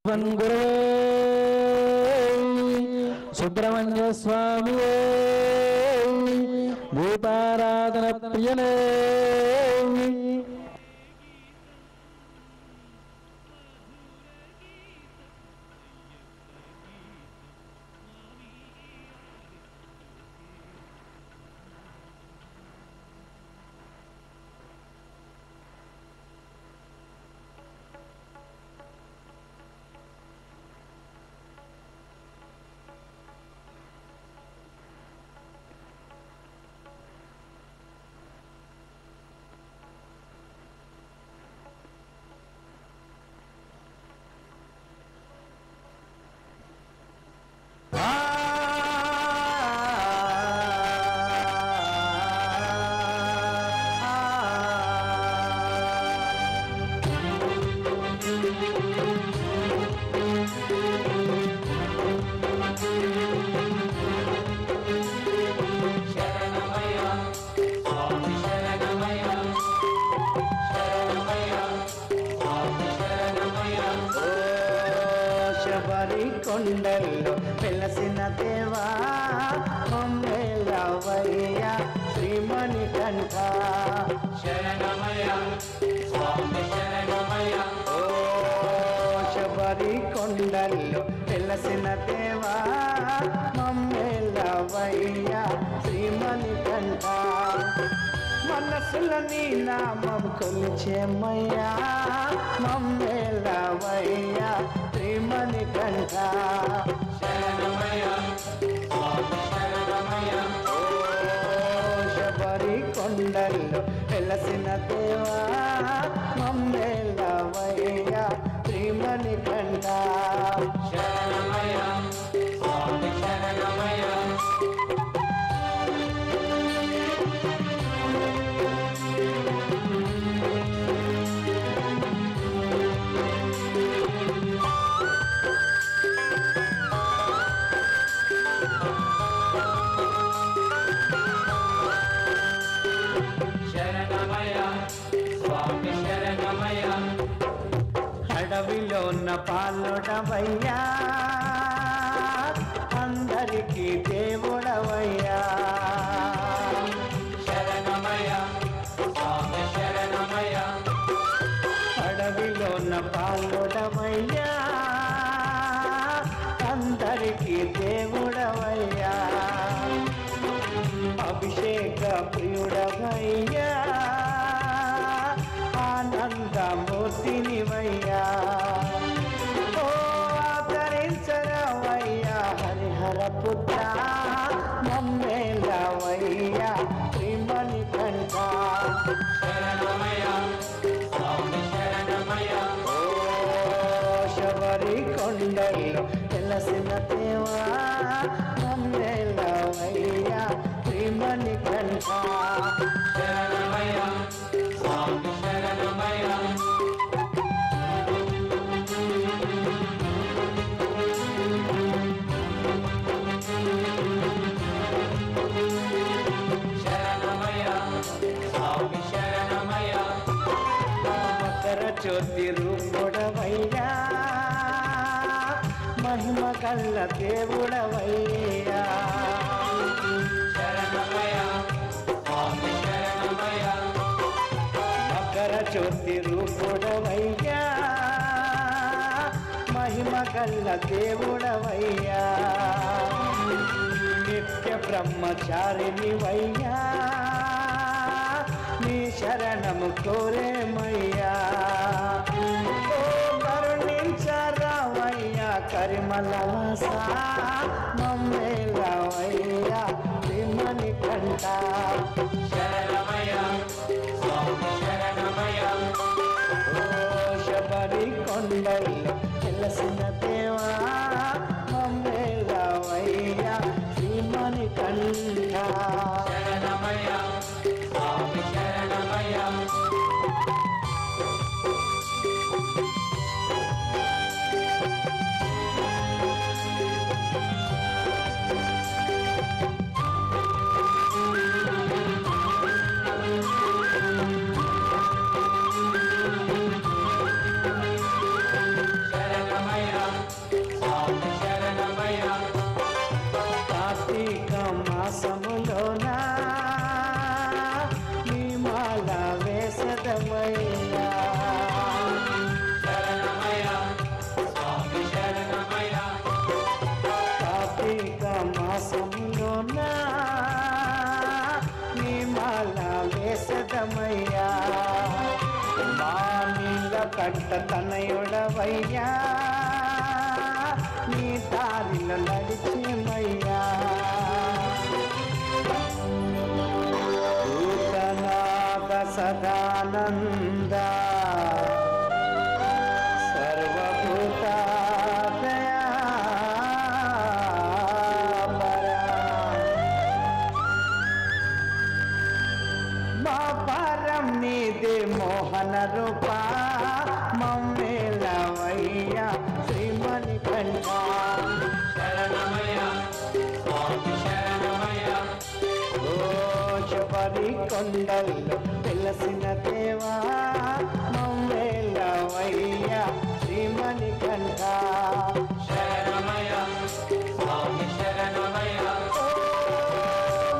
గురువే సుబ్రహ్మణ్య స్వామి దీపారాధన ప్రియనే కొండల్లో వెలసిన దేవా మమ్మేలవయ్య శ్రీమణికంఠ శరణమయ స్వామి శరణమయ ఓ శబరి కొండల్లో వెలసిన దేవా మమ్మేలవయ్య శ్రీమణికంఠ మనసుల నీ నామం కొలిచేమయ్యా మమ్మేలవయ్య శ్రీమణికంఠ శరణమయ స్వామి శరణమయ ఓ శబరి కొండల్లో వెలసిన దేవా మమ్మేలవయ్య శ్రీమణికంఠ శరణమయ స్వామి శరణమయ అడవిలోన పాలుడవయ్యా అందరికీ దేవుడవయ్యా శరణమయ స్వామి శరణమయ అడవిలోన పాలుడవయ్యా అందరికీ దేవుడవయ్యా అభిషేక ప్రియుడవయ్యా ఆనందమూర్తినివయ్యా ఓ ఆదరించరవయ్యా హరిహర పుత్ర మమ్మేలవయ్యా శ్రీమణికంఠ శరణమయ స్వామి శరణమయ ఓ శబరి కొండల్లో వెలసిన దేవా మమ్మేలవయ్యా శ్రీమణికంఠ శరణమయ స్వామి శరణమయ శరణమయ స్వామి శరణమయ మకర జ్యోతి రూపుడవయ్యా మహిమ కల్ల దేవుడవయ్యా శరణమయ స్వామి శరణమయ మకర జ్యోతి రూపుడవయ్యా మహిమ కల్ల దేవుడవయ్యా నిత్య బ్రహ్మచారినివయ్యా నీ శరణము కోరేమయ్యా ఓ కరుణించరావయ్యా కరిమలవాస మమ్మేలవయ్యా శ్రీమణికంఠ శరణమయ స్వామి శరణమయ ఓ శబరి కొండల్లో వెలసిన దేవా మమ్మేలవయ్యా శ్రీమణికంఠ శరణమయ స్వామి శరణమయ శరణమయ శరణమయ్యా మా నీలకంఠ తనయుడవయ్యా నీ దారిలో నడిచేమయ్యా భూతనాథ సదానంద సర్వభూత దయాపరా మా పరం నీదే మోహన రూపా మమ్మేలవయ్యా శ్రీమణికంఠ శరణమయ్య స్వామి శరణమయ్య ఓ శబరి కొండల్లో వెలసిన దేవా మమ్మేలవయ్యా శ్రీమణికంఠ శరణమయ్య స్వామి శరణమయ్య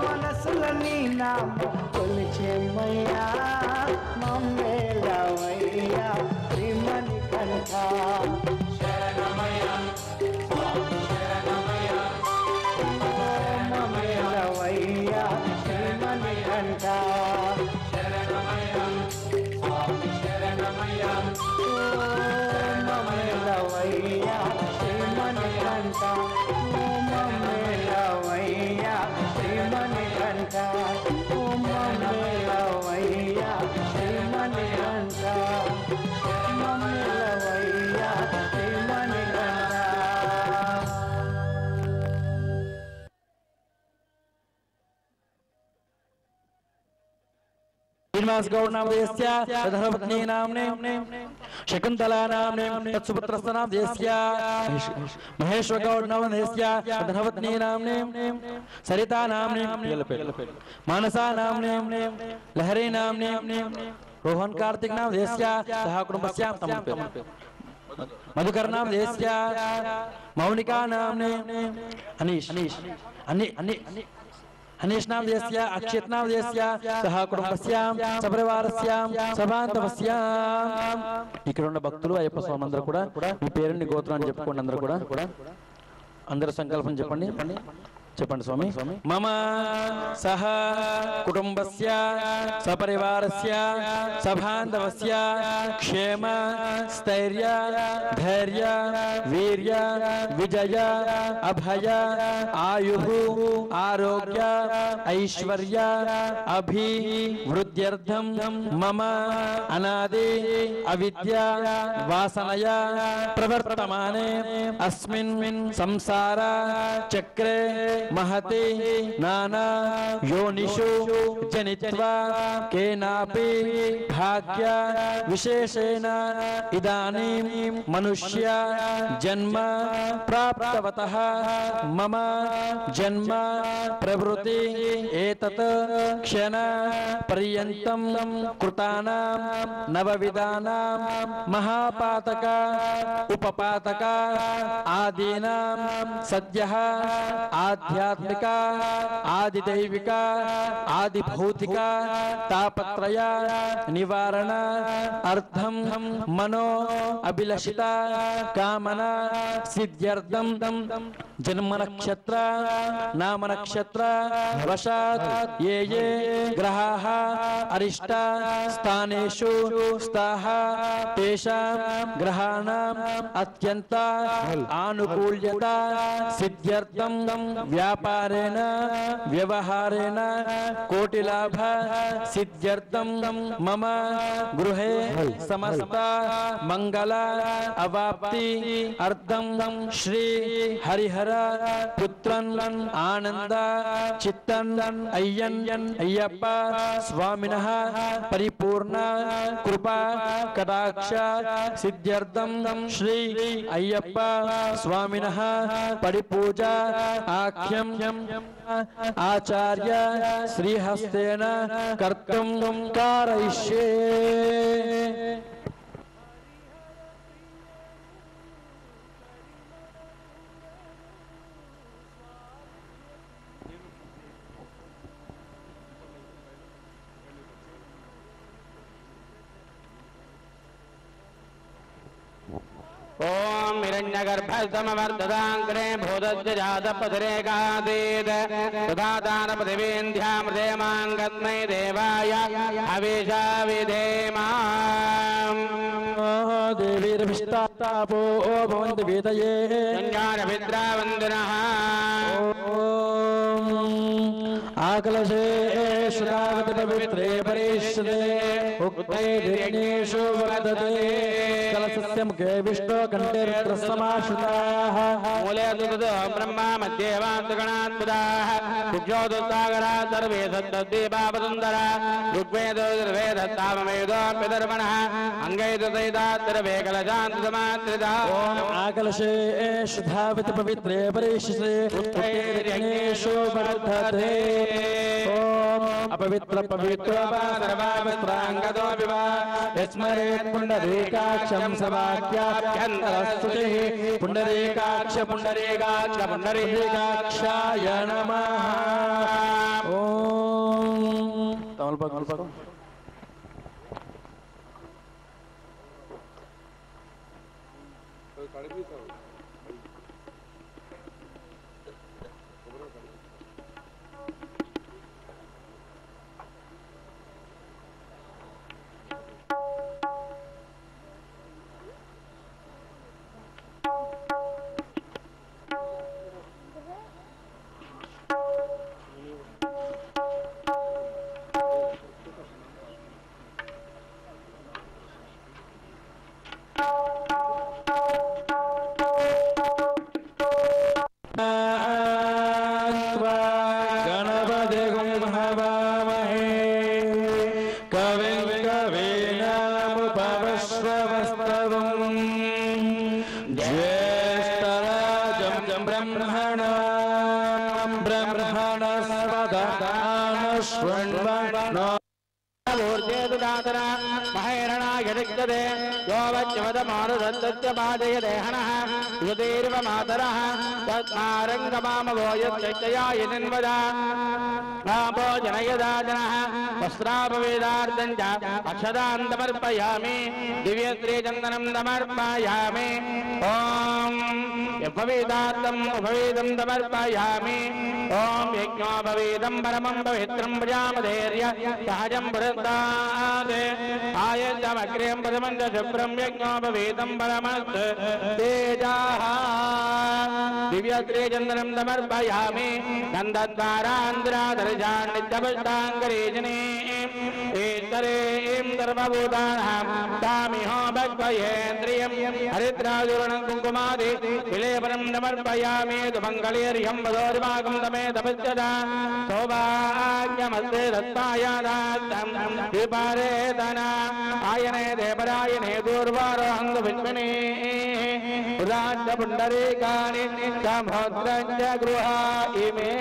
మనసుల నీ నామ కొలిచేమయ్యా మమ్మేలవయ్యా శ్రీమణికంఠ శరణమయ్య స్వామి శరణమయ్య మమ్మేలవయ్యా శ్రీమణికంఠ శరణమయ్య స్వామి శరణమయ్య మమ్మేలవయ్యా శ్రీమణికంఠ మమ్మేలవయ్యా శ్రీమణికంఠ మమ్మేలవయ్యా శ్రీమణికంఠ మమ్మేలవయ్యా శ్రీమణికంఠ श्रीनिवास गौड़ नाम देस्य धर्मपत्नी नामने शकुंतला नामने तत्सुपुत्रस्य नाम देस्य महेश्वर गौड़ नाम देस्य धर्मपत्नी नामने सरिता नामने मानसा नामने लहरी नामने रोहन कार्तिक नाम देस्य सह कुटुंबस्यां तमपे मधुकर नाम देस्य मौनिका नामने अनीश अनीश नाम देस्य अक्षित नाम देस्य सह कुटुंबस्यां सपरिवारस्यां सभान्तवस्यां ఇక్కడ ఉన్న భక్తులు అయ్యప్ప స్వామి అందరూ కూడా మీ పేరుని గోత్రాన్ని చెప్పుకోండి అందరూ కూడా అందరూ సంకల్పం చెప్పండి చెప్పండి స్వామి మమ సహ కుటుంబస్య సపరివారస్య సభాంధవస్య క్షేమ స్థైర్య ధైర్య వీర్య విజయ అభయ ఆయుః ఆరోగ్య ఐశ్వర్య అభివృద్ధ్యర్థం మమ అనాది అవిద్య వాసనయ ప్రవర్తమానే అస్మిన్ సంసార చక్రే महते नाना योनिषु जनित्वा केनापि भाग्य विशेषेण इदानीं मनुष्य जन्म प्राप्तवतः मम जन्म प्रवृत्ति एतत् क्षण पर्यन्तं कृतानां नवविधानां महापातक उपपातक आदीनां सद्यः आध्यात्मिक आदिदैविक आदिभौतिक तापत्रय निवारण अर्थम मनो अभिलषित कामना सिद्ध्यर्थम जन्म नक्षत्र नाम नक्षत्र वशात् ये ग्रहाः अरिष्ट स्थानेषु स्ताः तेषां ग्रहाणाम् अत्यंत आनुकूल्यता सिद्ध्यर्थम व्यापारेण व्यवहारेण कोटिलाभ सिद्ध्यर्थम मम गृहे समस्त मंगल अवाप्ति अर्थम श्री हरिहर पुत्रन आनंद चित्तन अय्यन अय्यप्प स्वामिनः परिपूर्ण कृपा कटाक्ष सिद्ध्यर्थम श्री अय्यप्प स्वामिनः परिपूजा आख्यम आचार्य श्रीहस्तेन कर्तुं कारयिष्ये। ओम हिरण्यगर्भस्तमवर्धदाङ्ग्रे भूतद्विजातपतिरेकादीत् तथा पृथिवीन्ध्यामृदेमाङ्गत्मै देवाय हविषा विधेमा देवीर्भिष्टापो भवन्ति वीतये ज्ञानविद्रावन्दिनः आकलशे श्रावति पवित्रे परेश्वरे उक्ते दिनेषु वर्धते कलशस्य मुखे विष्णुकण्ठे रुद्रसमाश्रिताः मूले ब्रह्मा मध्ये वान्तगणात्मदाः कुक्षोदुस्सागराः सर्वे सप्तद्वीपावसुन्दरा ऋग्वेदोर्वेदत्तामवेदोऽप्यधर्मणः अङ्गैर्दयितात्तर्वे कलशान्तसमाश्रिताः आकलशे श्रावति पवित्रे परेश्वरे उक्ते दिनेषु वर्धते अपवित्र पवित्र सर्वावस्त्रांगदो विवा स्मरेत् पुंडरीकाक्षं सवाक्याभ्यन्तरस्तुतिः पुंडरीकाक्ष पुंडरीकाक्ष पुंडरीकाक्षाय नमः ओम तमलपाक महेरणायदिक्तदे यो वच्यवदमारुदत्तस्य पादयदेहनः युधीर्व मातरः तस्मारङ्गमामवो यच्चयायनिन्वदा नापो जनयदाजनः वस्त्रापवेदार्थं च अक्षदान्तमर्पयामि दिव्यश्रीचन्दनं समर्पयामि ॐ यपवेदार्थम् उपवेदं समर्पयामि ॐ यज्ञोपवेदं परमं पवित्रं प्रजामधैर्य सहजं पुरस्तात् आयतमग्र्यं प्रथमं च शुभ्रं यज्ञोपवेदं परमस्त तेजाः दिव्यश्रीचन्दनं समर्पयामि गन्धद्वारान्ध्राधरजान्नित्यपुष्टाङ्गरेजने ईश्वरीं सर्वभूतानां तामिहो भक्वयेन्द्रियं हरिद्राजुरणं कुङ्कुमादि विलेपनं समर्पयामि सुमङ्गलेर्यं वदोर्भागं तमे तपस्यता सौभाग्यमस्ते दत्तायादात्तं विपारेतना आयने देवरायने दूर्वारोहन्तु विष्मिने उदात्त पुण्डरीकानि समुद्रं च गृहा इमे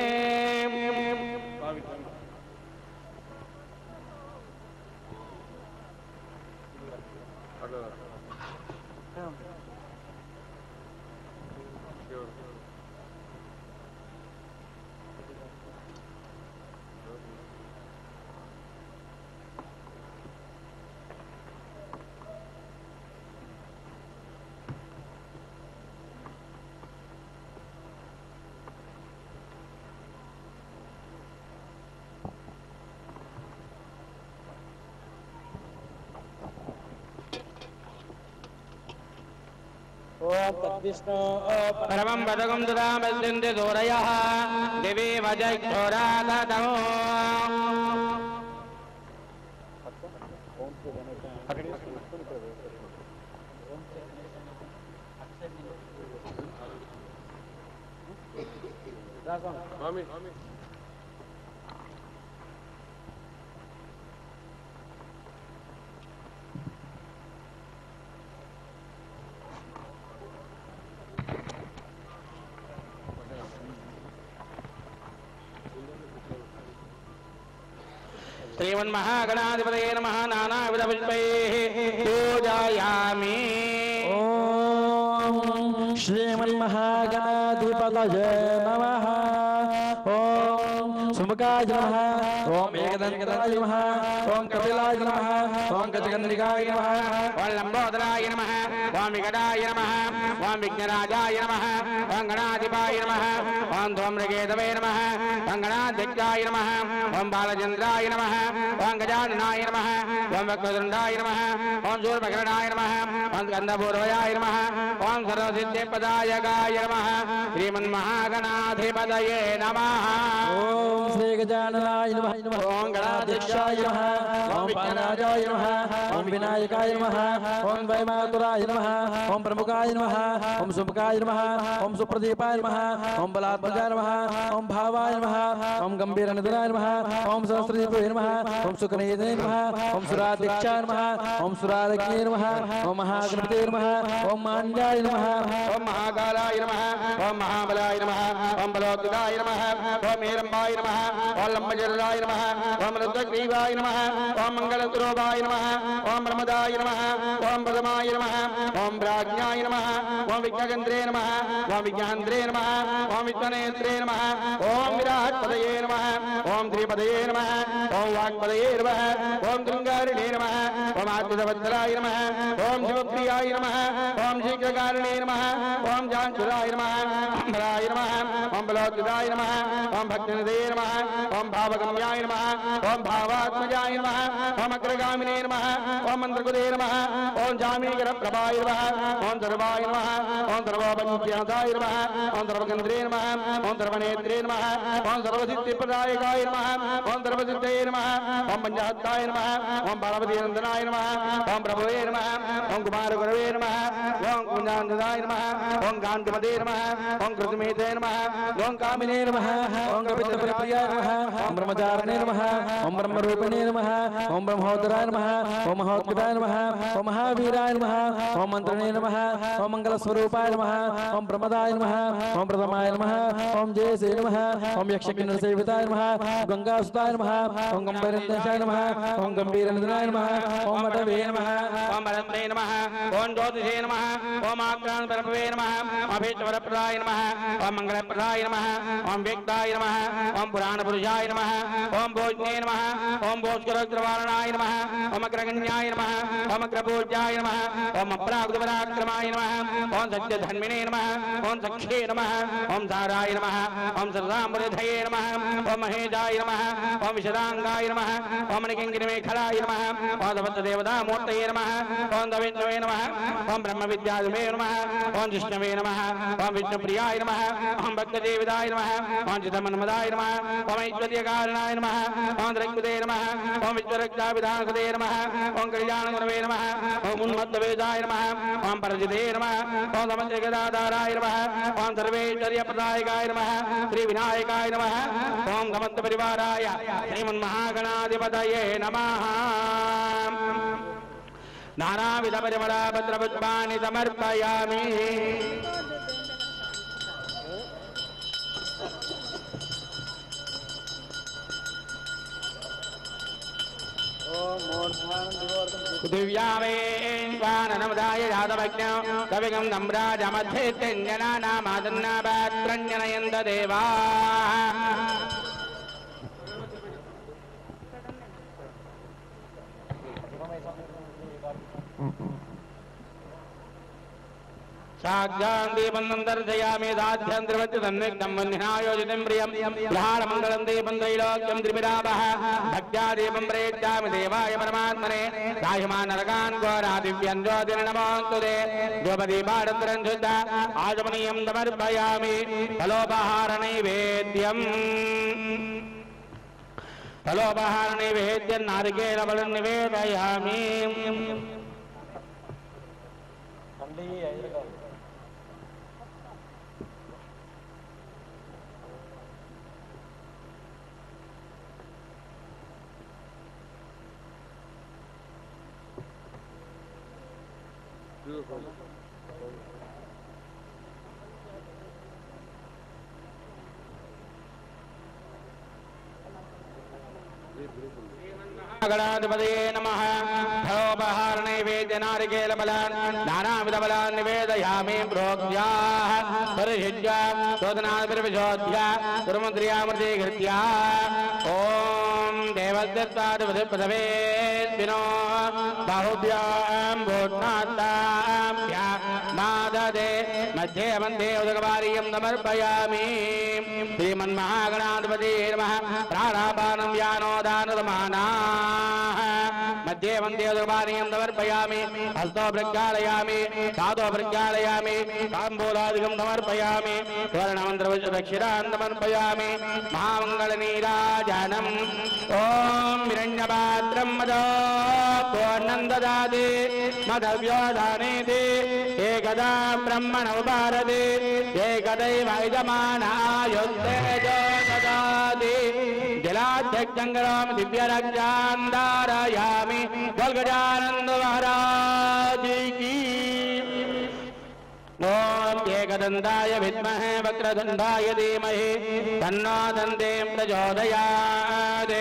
परमं पदकं तदा पश्यन्ति सूरयः दिवि वजक्षोराततमो श्रीमन्महागणाधिपतये नमः नानाविधपुष्पैः पूजयामि ओम श्रीमन्महागणाधिपतये नमः ओम त्र्यंबकाय नमः ओम एकदंताय नमः ओम कपिलाय नमः ओम गजगंधिकाय नमः ओम लंबोदराय नमः ओम विकटाय नमः ओम विघ्नराजाय नमः ओम गणाधिपाय नमः ओम धूम्रकेतवे नमः ओम गणाध्यक्षाय नमः ओम बालचंद्राय नमः ओम गजाननाय नमः ओम वक्रतुंडाय नमः ओम शूर्पकर्णाय नमः ओम स्कंदपूर्वयाय नमः ओम सर्वसिद्धिप्रदायकाय नमः श्रीमन्महागणाधिपतये नमः ओम श्री गजाननाय नमः ओम गणाध्यक्षाय नमः ओम विघ्नराजाय नमः ओम विनायकाय नमः ओम वैमातुराय नमः ओम प्रमुखाय नमः ओम शुभकाय नमः ओम सुप्रदीपाय नमः ओम बलात्मजाय नमः ओम भावाय नमः ओम गंभीरनिधनाय नमः ओम सहस्रदीपाय नमः ओम सुकनेतने नमः ओम सुराध्यक्षाय नमः ओम सुरारज्ञे नमः ओम महागणपते नमः ओम मान्याय नमः ओम महाकालाय नमः ओम महाबलाय नमः ओम बलोत्तराय नमः ओम हेरंबाय नमः ओम लंबजराय नमः ओम रुद्रग्रीवाय नमः ओम मंगलस्वरूपाय नमः ओम ब्रह्मदाय नमः ओम प्रथमाय नमः ओम प्राज्ञाय नमः ओम विज्ञागंध्रे नमः ओम विज्ञान्द्रे नमः ओम विद्वनेत्रे नमः ओम विराट्पदये नमः ओम त्रिपदये नमः ओम वाक्पदये नमः ओम गंगारिणे नमः ओम आत्मवत्सलाय नमः ओम शिवप्रियाय नमः ओम शीघ्रकारिणे नमः ओम जानसुराय नमः ओम भराय नमः ओम बलोत्तराय नमः ओम भक्तिनिधये नमः ओम भावगम्याय नमः ओम भावात्मजाय नमः ओम अग्रगामिने नमः ओम मंत्रकुदे नमः ओम जामीकरप्रभाय नमः ओम सर्वाय नमः ओम सर्वोपन्यासाय नमः ओम सर्वगंध्रे नमः ओम सर्वनेत्रे नमः ओम सर्वसिद्धिप्रदायकाय नमः ओम सर्वसिद्धये नमः ओम पंचहत्ताय नमः ओम पार्वतीनंदनाय नमः ओम प्रभुवे नमः ओम कुमारगुरवे नमः ओम कुञ्जानंदाय नमः ओम कांतिमते नमः ओम कृतमेते नमः ओम कामिने नमः ओम कपितप्रियाय नमः ओम ब्रह्मचारिणे नमः ओम ब्रह्मरूपिणे नमः ओम ब्रह्मोदराय नमः ओम महोत्कटाय नमः ओम महावीराय नमः ओम मंत्रिणे नमः ओम मंगलस्वरूपाय नमः ओम प्रमदाय नमः ओम प्रथमाय नमः ओम जयसे नमः ओम यक्षकिन्नरसेविताय नमः गंगासुताय नमः ओम गंभीरनिधनाय नमः ओम गंभीरनिधनाय नमः ओम अटवे नमः ओम भरत्रे नमः ओम ज्योतिषे नमः ओम आक्रान्तप्रभवे नमः ओम अभीष्टवरप्रदाय नमः ओम मंगलप्रदाय नमः ओम व्यक्ताय नमः ओम पुराणपुरुषाय नमः ओम भोजने नमः ओम भोजकरोग्रवारणाय नमः ओम अग्रगण्याय नमः ओम अग्रपूज्याय नमः ओम अप्राकृतपराक्रमाय नमः ओम सत्यधन्विने नमः ओम सख्ये नमः ओम साराय नमः ओम सरसाम्बुधये नमः ओम महेशाय नमः ओम विशदांगाय नमः ओम निकिंकिणमेखलाय नमः ओम दवत्तदेवतामूर्तये नमः ओम दविष्णवे नमः ओम ब्रह्मविद्याधुमे नमः ओम जिष्णवे नमः ओम विष्णुप्रियाय नमः ओम भक्तदेवताय नमः ओम चिदमन्मदाय नमः ओम ऐश्वर्यकारणाय नमः ओम द्रक्पदे नमः ओम विश्वरक्षाविधानकृते नमः ओम कल्याणगुणवे नमः ओम उन्मत्तवेदाय नमः ओम परजिते नमः ओम समञ्जगदाधाराय नमः ओम सर्वेश्वर्यप्रदायकाय नमः श्रीविनायकाय नमः ओम समस्तपरिवाराय श्रीमन्महागणाधिपतये नमः नानाविधपरिमलापत्रपुष्पाणि समर्पयामि पृथिव्यामेवाननमदाय जातवज्ञो कविगं नम्राजमध्येत्यञ्जनानामादन्नापात्रञ्जनयन्त देवाः साक्षान्दीपं दर्शयामि दाध्यं द्रवति तन्निग्धं वह्निनायोजितं प्रियं प्रहारमङ्गलं दीपं त्रैलोक्यं त्रिविरापः भक्त्या दीपं प्रेत्यामि देवाय परमात्मने दाह्यमान् नरकान् घोरादिव्यं ज्योतिर्नमोऽस्तु ते द्रौपदीपाडन्तरं शुद्ध आचमनीयं समर्पयामि फलोपहारनैवेद्यम् फलोपहारनैवेद्यं नारिकेलफलं निवेदयामि गणाधिपतये नमः फलोपहारणे नैवेद्य नारिकेल बलान् नानाविध बलान् निवेदयामि प्रोक्त्याः परिषिज्य शोधनाभिर्विशोध्य गुरुमुद्र्यामृतीकृत्य ॐ देवदत्तादिपदवेद्विनो बाहुभ्यां भूत्नात्ताभ्यां नाददे मध्ये वन्दे उदकवारीयं समर्पयामि श्रीमन्महागणाधिपते नमः प्राणापानं व्यानोदानदमानाः मध्ये वन्दे उदकवारीयं समर्पयामि हस्तो प्रज्ञालयामि पादो प्रज्ञालयामि ताम्बूलादिकं समर्पयामि स्वर्णमन्त्रदक्षिणान् समर्पयामि महामङ्गलनीराजनम् ॐ हिरण्यपात्रं मदोऽन्नं ददाति मदव्यो दानेति एकदा ब्रह्मण उपारति एकदैव यजमानायुक्तेजो ददाति जलाध्यक्षं करोमि दिव्यरक्षान् धारयामि गोल्गजानन्द महाराज की ॐ एकदन्ताय विद्महे वक्रतुण्डाय धीमहि तन्नो दन्ते प्रचोदयात्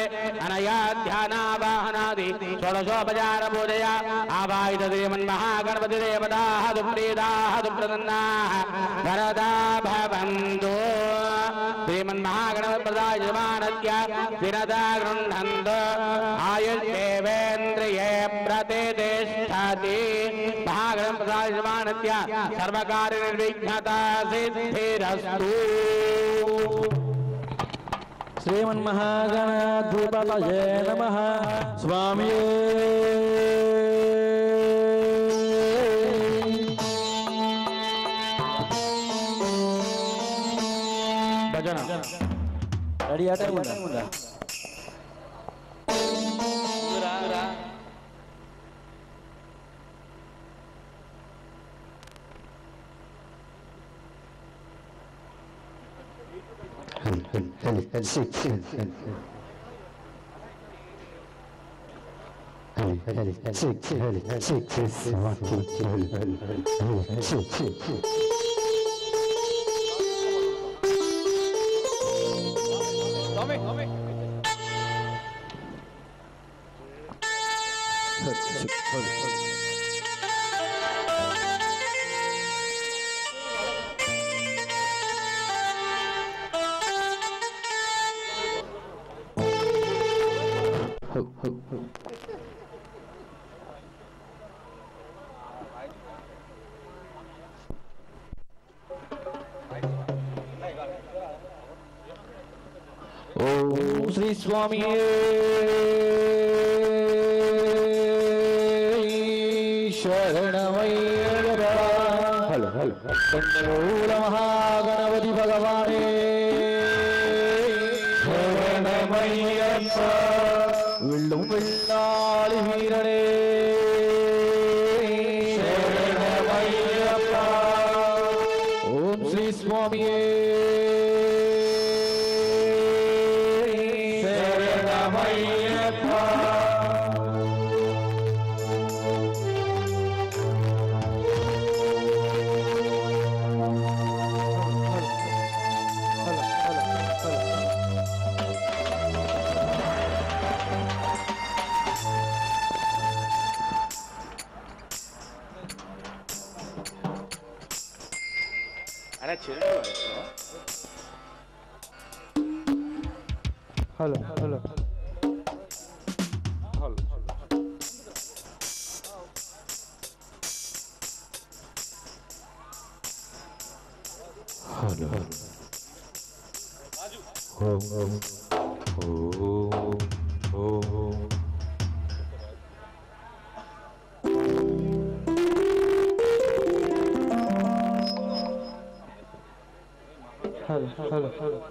अनया ध्यानावाहनादि षोडशोपचारपूजया आवाहित श्रीमन्महागणपतिदेवताः दुप्रीताः दुप्रसन्नाः वरदा भवन्तु श्रीमन्महागणपतिप्रदाय यजमानस्य दिनदा गृह्णन्तु आयुष्येवेन्द्रिये प्रतिष्ठति महागणपतिप्रदाय यजमानस्य सर्वकार्य निर्विघ्नता सिद्धिरस्तु श्रीमन्महागणाधिपतये नमः स्वामी भजन रेडी आटे मुंडा ओम श्री स्वामी शरणमय्यप्पा हेलो हेलो महागणपति भगवाने शरणमय्यप्पा विल्लुम विल्लालि वीरणे शरणमय्यप्पा ओम Shri Swami hello hello hello hello hello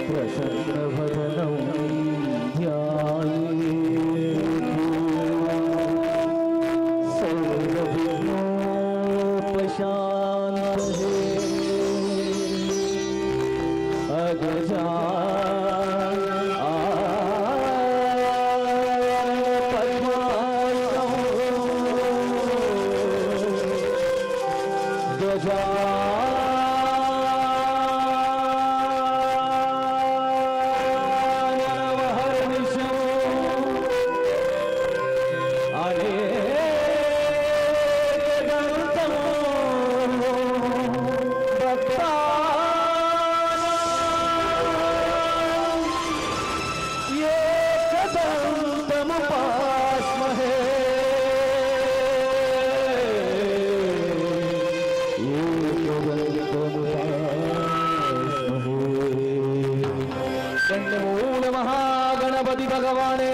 प्रसन्नवदनं ध्यायेत् सर्वविघ्नोपशान्तये अगजा महागणपति भगवाने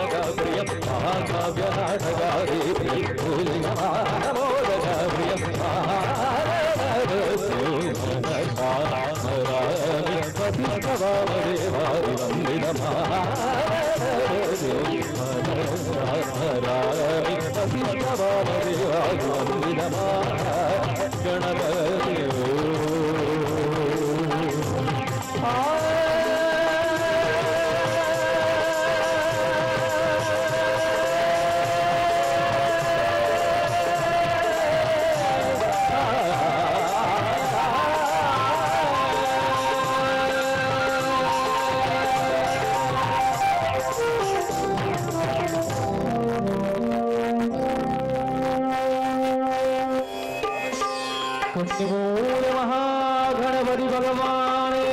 शरणमय्यप्पा महाकाव्यनाटगारी प्रियं పుణ్యమూల మహాగణపతి భగవానే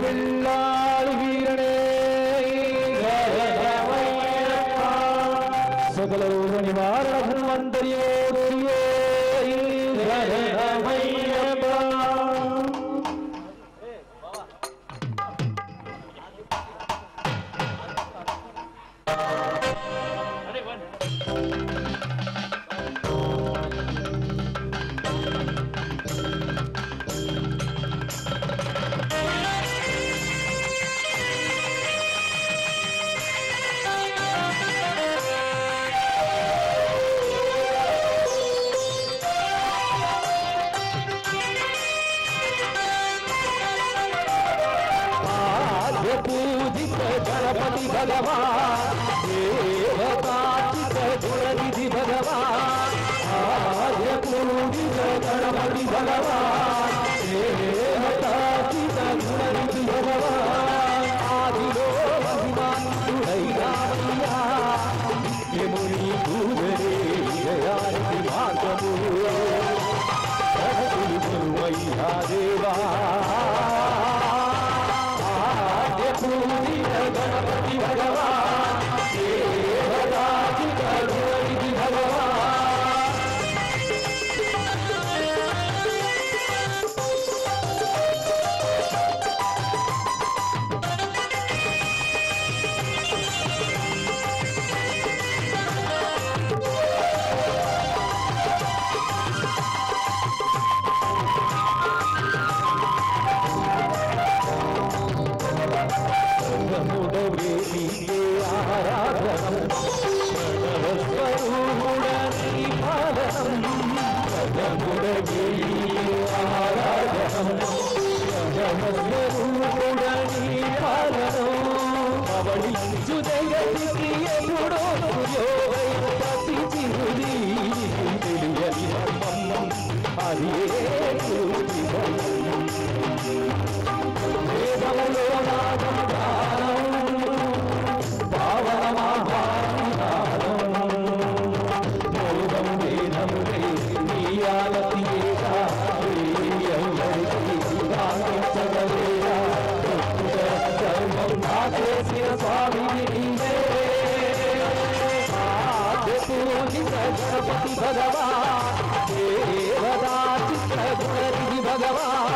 వెళ్ళాలి వీరనే సకల రోగ నివారణ ధన్వంతర్యోదయే पूजित गणपति भगवान देवताचित गुणनिधि भगवान आद्य पूजित गणपति भगवान देवताचित गुणनिधि भगवान आदिलो महिमान सुरैया मुनि पूजरे जयाति मार्गमु मैया देवा गणपति भगवान देवताचित गुणनिधि भगवान गणपति भगवान देवताचित गुणनिधि भगवान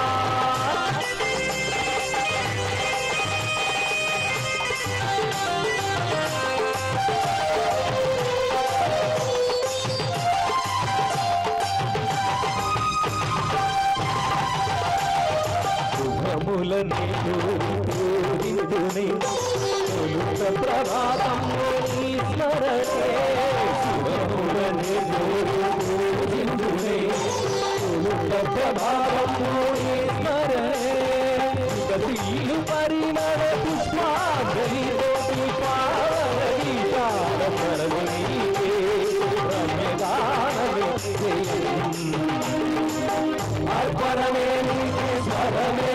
శుభములని పూజితుని తొలుత ప్రభాతం ఈశ్వరనే శుభములని పూజితుని తొలుత ప్రభాతం ఈశ్వరనే గతిలు పరిమళ పుష్పాంజలితో పుష్పావన గీతాల పరమనీకే రమ్యగానమే అర్పణమే స్వరమే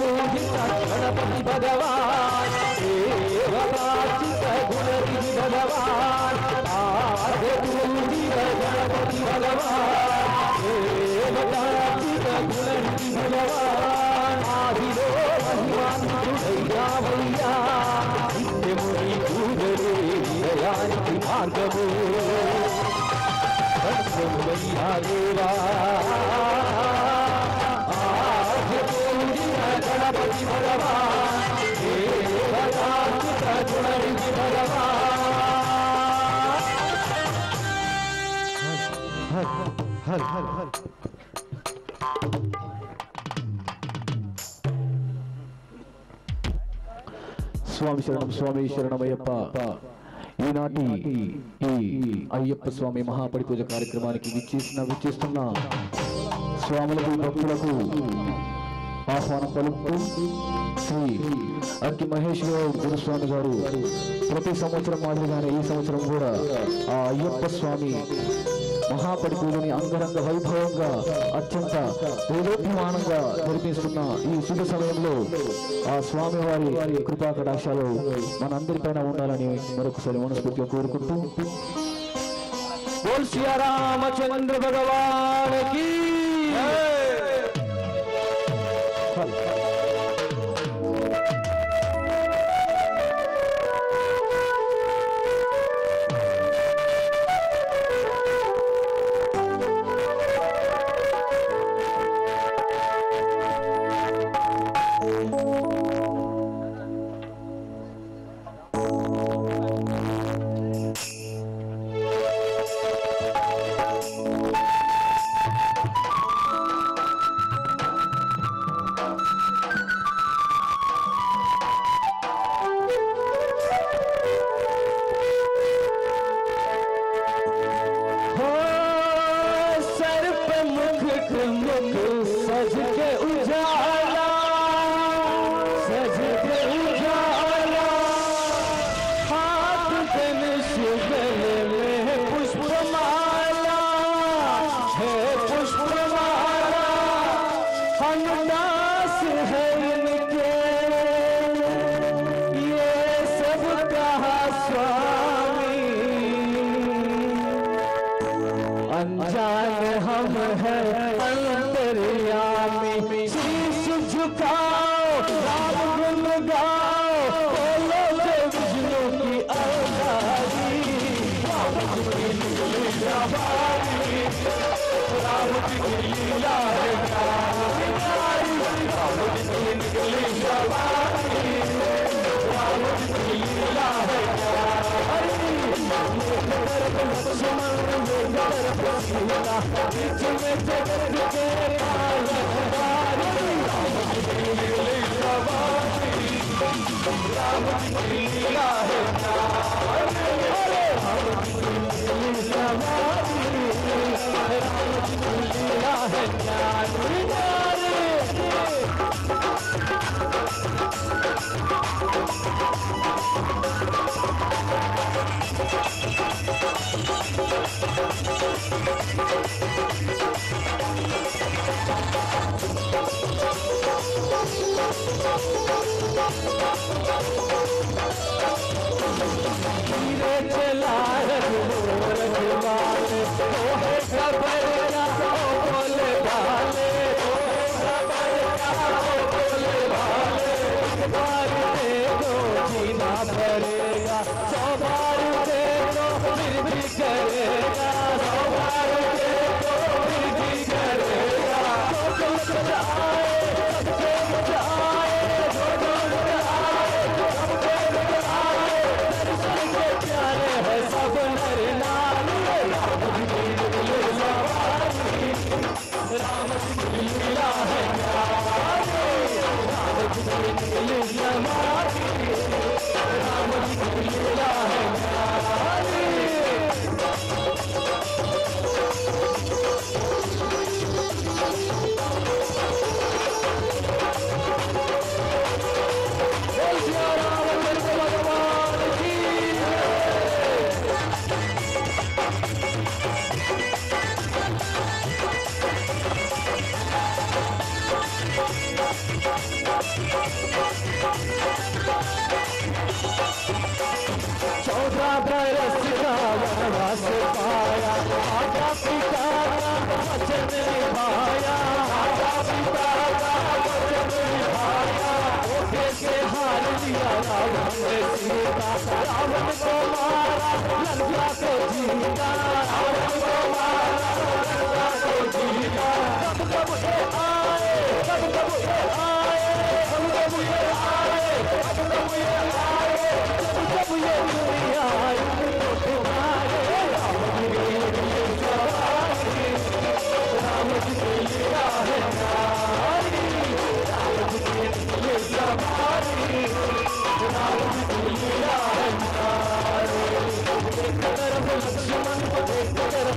गणपति भगवान देवताचित गुणनिधि भगवान आद्य पूजित गणपति भगवान देवताचित गुणनिधि भगवान आदिलो महिमान सुरैया मैया नित्य मुनि पूजरे जयाति मार्गमु मैया देवा गणपति भगवान देवताचित गुणनिधि भगवान हर हर हर हर స్వామి శరణమయ్యప్ప. ఈనాటి ఈ అయ్యప్ప స్వామి మహాపడి పూజ కార్యక్రమానికి విచ్చేస్తున్న స్వాములకు భక్తులకు ఆహ్వానం పలుకుతూ శ్రీ అక్కి మహేష్ గురుస్వామి గారు ప్రతి సంవత్సరం మాదిరిగానే ఈ సంవత్సరం కూడా ఆ అయ్యప్ప స్వామి మహాపడి పూజని అంగరంగ వైభవంగా అత్యంత వేదోభిమానంగా జరిపిస్తున్న ఈ శుభ సమయంలో ఆ స్వామి వారి కృపా కటాక్షాలు మనందరిపైన ఉండాలని మరొకసారి మనస్ఫూర్తిగా కోరుకుంటూ बोल सिया रामचंद्र भगवान की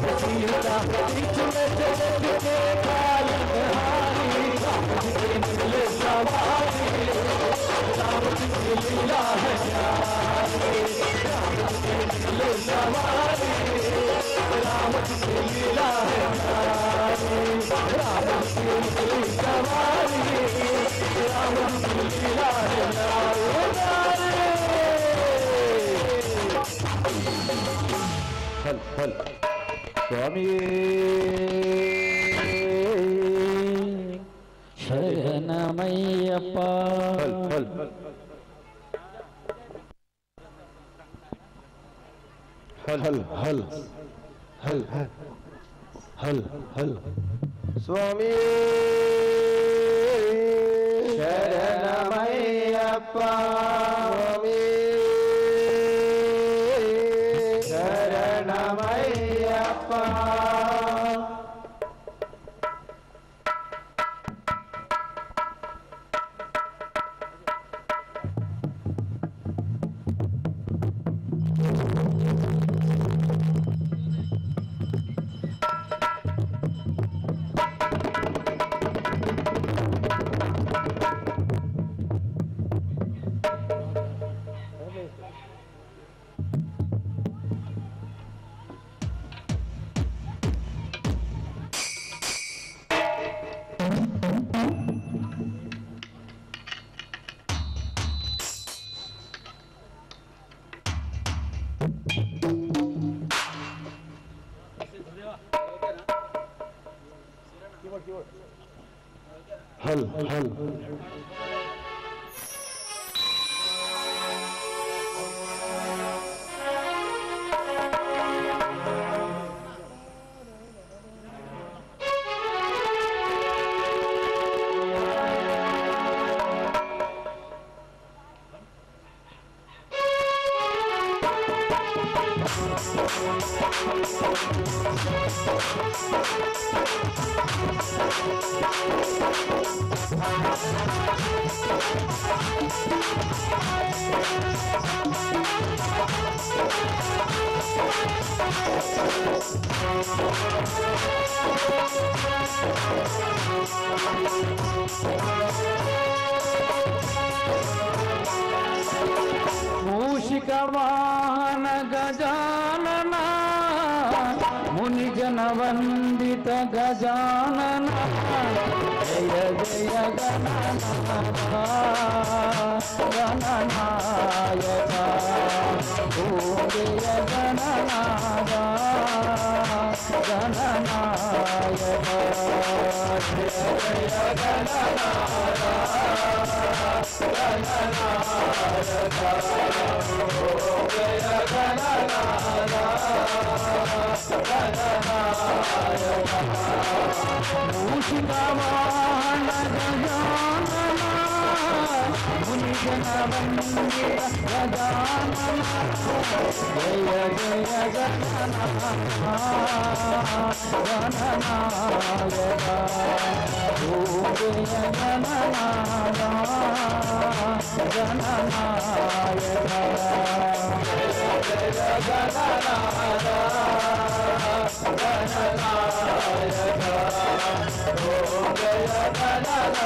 बीच में जगत के काल हारी స్వామి శరణమయ్యప్ప హల్ హల్ హల్ హల్ హల్ స్వామి శరణమయ్యప్ప స్వామి శరణమయ్యప్ప హల్ హల్ మూషిక వాహన గజానన మునిజన వందిత గజానన జయ జయ గణనాథ గణనాయక ఓం జయ గణనాథ గణనాయక జయ జయ గణనాథ మూషికవాహన గజానన మునిజన వందిత గజానన జయ జయ గణనాథ గణనాయక ఓం జయ గణనాథ గణనాయక జయ గణనాథ గణనాయక ఓం జయ గణనాథ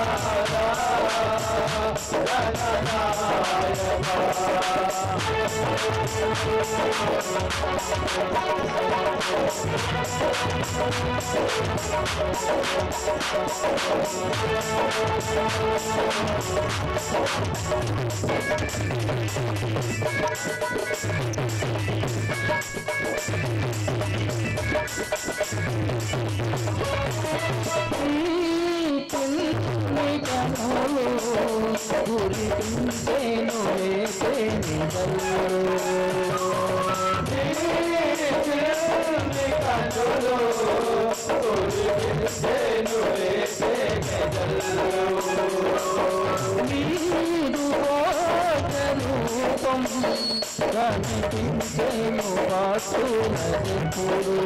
కనిపించేను వాసునప్పుడు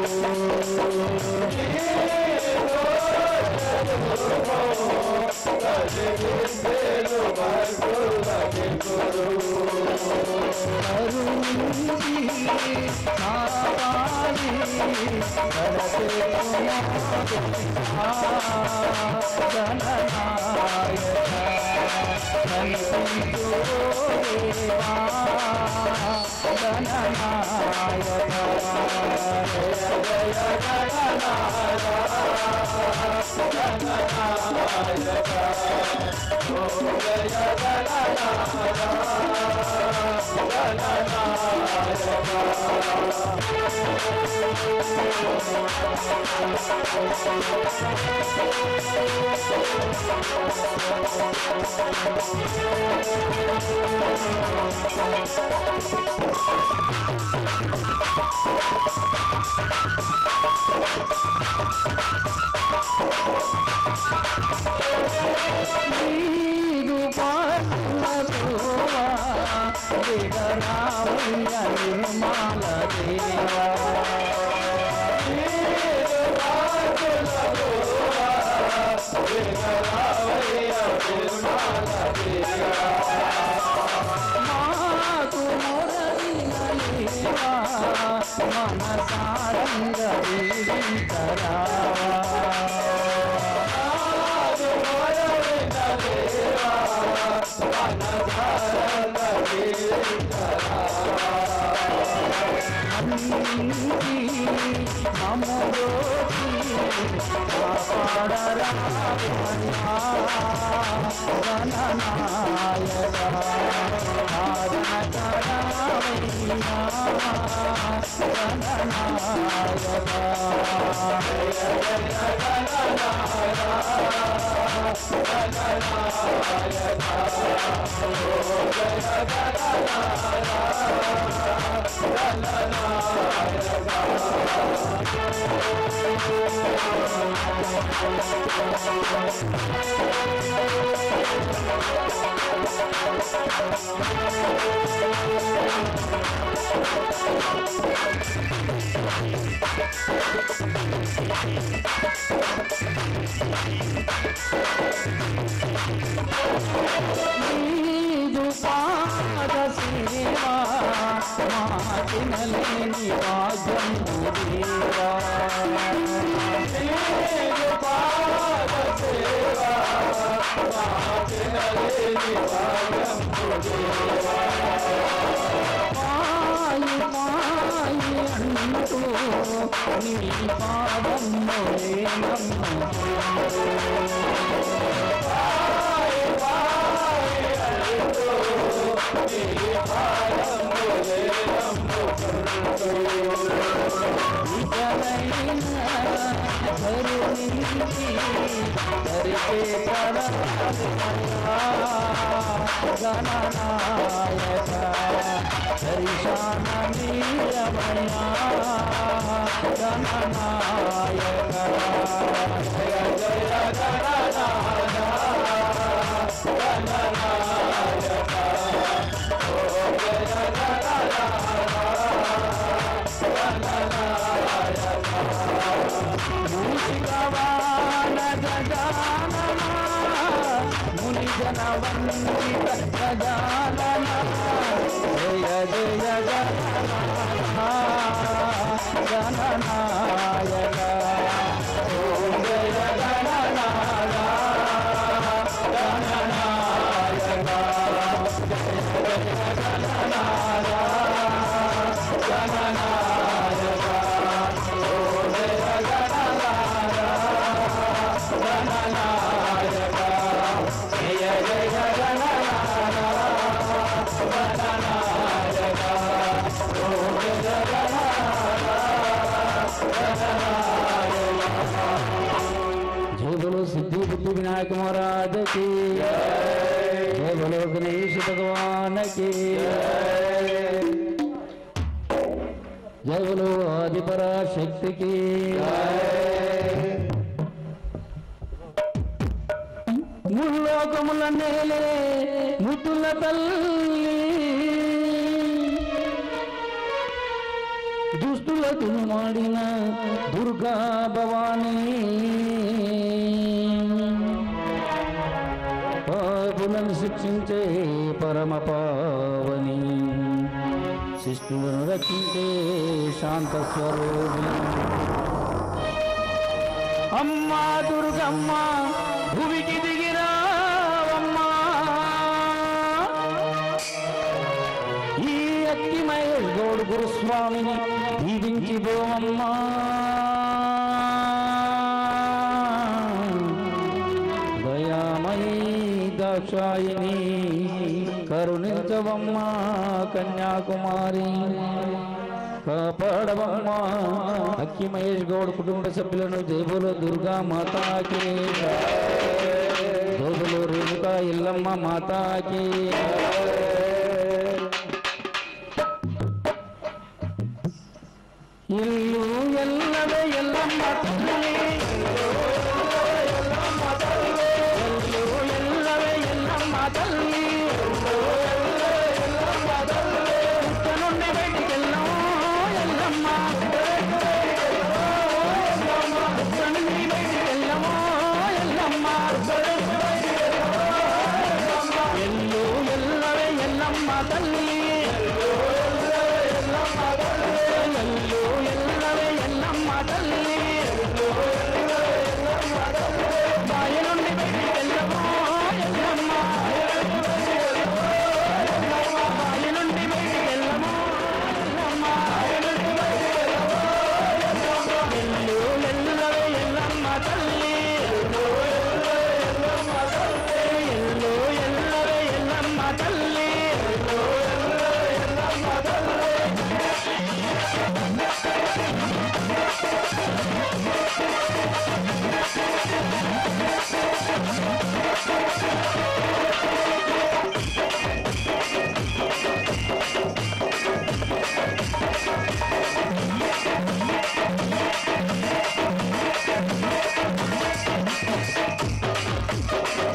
विनायक महाराज की जय बोलो गणेश भगवान की जय बोलो आदिपराशक्ति की ముల్లోకముల నేలే ముద్దుల తల్లి దుస్తులకు మాడిన దుర్గా భవానీ పాపులను శిక్షించే పరమ పావని శిష్టులను రక్షించే శాంత స్వరూపిణి అమ్మా దుర్గమ్మ భూమికి దిగిరావమ్మా ఈ అక్కి మహేష్ గౌడ్ గురుస్వామిని దీవించి పోవమ్మా. దయామయీ దాక్షాయిని కరుణించవమ్మా కన్యాకుమారి. కాపాడవమ్మా అక్కి మహేష్ గౌడ్ కుటుంబ సభ్యులను. జైబులో దుర్గా మాతాకి, జైబులో రేణుకా ఎల్లమ్మ మాతాకి. ఇల్లు ఎల్లవే ఎల్లమ్మ తల్లి, ఇల్లు ఎల్లవే ఎల్లమ్మ తల్లి. పుట్ట నుండి బయటికి వెళ్ళాము ఎల్లమ్మ, పుట్ట నుండి బయటికి వెళ్ళాము ఎల్లమ్మ. ఇల్లు ఎల్లవే ఎల్లమ్మ తల్లి, ఇల్లు ఎల్లవే ఎల్లమ్మ తల్లి. బాయి నుండి బయటికి వెళ్ళాము ఎల్లమ్మ, బాయి నుండి బయటికి వెళ్ళాము ఎల్లమ్మ. ఇల్లు ఎల్లవే ఎల్లమ్మ తల్లి, ఇల్లు ఎల్లవే ఎల్లమ్మ తల్లి.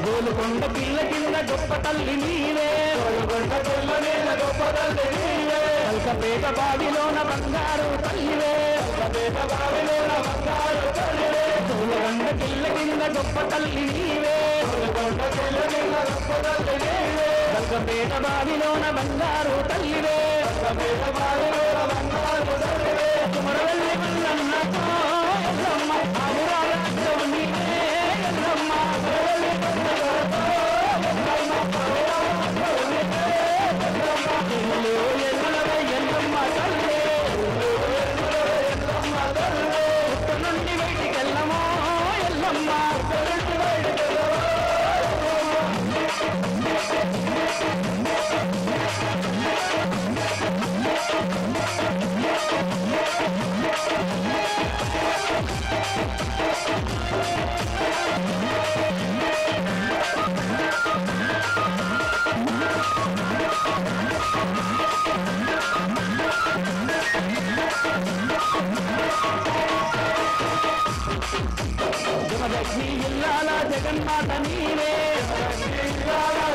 గోలుకొండ పిల్ల కింద గొప్ప తల్లి నీవే, గోలుకొండ పిల్ల కింద గొప్ప తల్లి నీవే. కల్కపేట బావిలోన బంగారు తల్లివే, కల్కపేట బావిలోన బంగారు తల్లివే. గోలుకొండ పిల్ల కింద గొప్ప తల్లి నీవే, గోలుకొండ పిల్ల కింద గొప్ప తల్లి నీవే. కల్కపేట బావిలోన బంగారు తల్లివే, కల్కపేట బావిలోన బంగారు తల్లివే. కుమరవెల్లి మల్లన్న ఎల్లమ్మ, ఆవురాల అక్కవు నీవే ఎల్లమ్మ. ఇల్లు ఎల్లవే ఎల్లమ్మ తల్లి, పుట్ట నుండి బయటికి వెళ్ళమో ఎల్లమ్మ. జగదగ్ని ఇల్లాల జగన్మాత నీవే,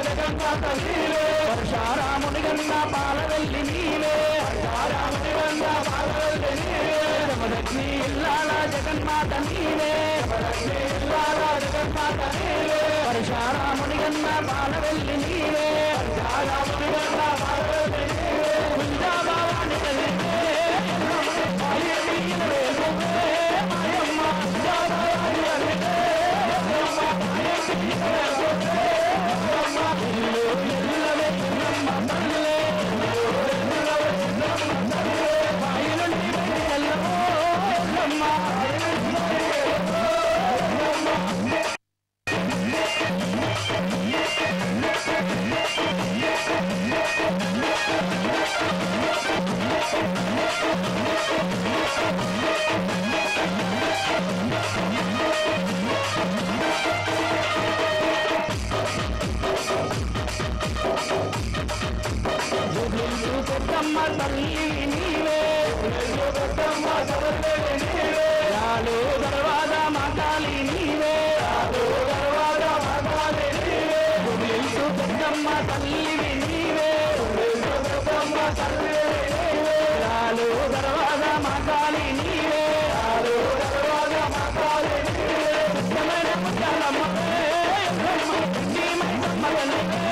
జగన్మాత నీవే. వర్షారాముని గన్న పాలవెల్లి నీవే, వర్షారాముని గన్న పాలవెల్లి నీవే. జగదగ్ని ఇల్లాల జగన్మాత నీవే, జగదగ్ని ఇల్లాల జగన్మాత నీవే. వర్షారాముని గన్న పాలవెల్లి నీవే, వర్షారాముని గన్న పాలవెల్లి నీవే. కుంజా భవాని తల్లివే, మాయని ఇనవే నువ్వే మాయమ్మ. కుంజా భవాని తల్లివే, మాయని ఇనవే నువ్వే మాయమ్మ. ఇల్లు ఎల్లవే ఎల్లమ్మ తల్లి, ఇల్లు ఎల్లవే ఎల్లమ్మ తల్లి. బాయి నుండి బయటికి వెళ్ళమో ఎల్లమ్మ, బాయి నుండి బయటికి వెళ్ళమో ఎల్లమ్మ. పెద్దమ్మ తల్లి నీవే, పెద్దమ్మ తల్లి నీవే. రాలు దర్వాజా మాతాలి నీవే, రాలు దర్వాజా మాతాలి నీవే. పెద్దమ్మ తల్లి నీవే, పెద్దమ్మ తల్లి నీవే. రాలు దర్వాజా మాతాలి నీవే, రాలు దర్వాజా మాతాలి నీవే. ముఖ్యమైన ముత్యాలమ్మవే ఎల్లమ్మ, నీ మైసమ్మ తల్లివే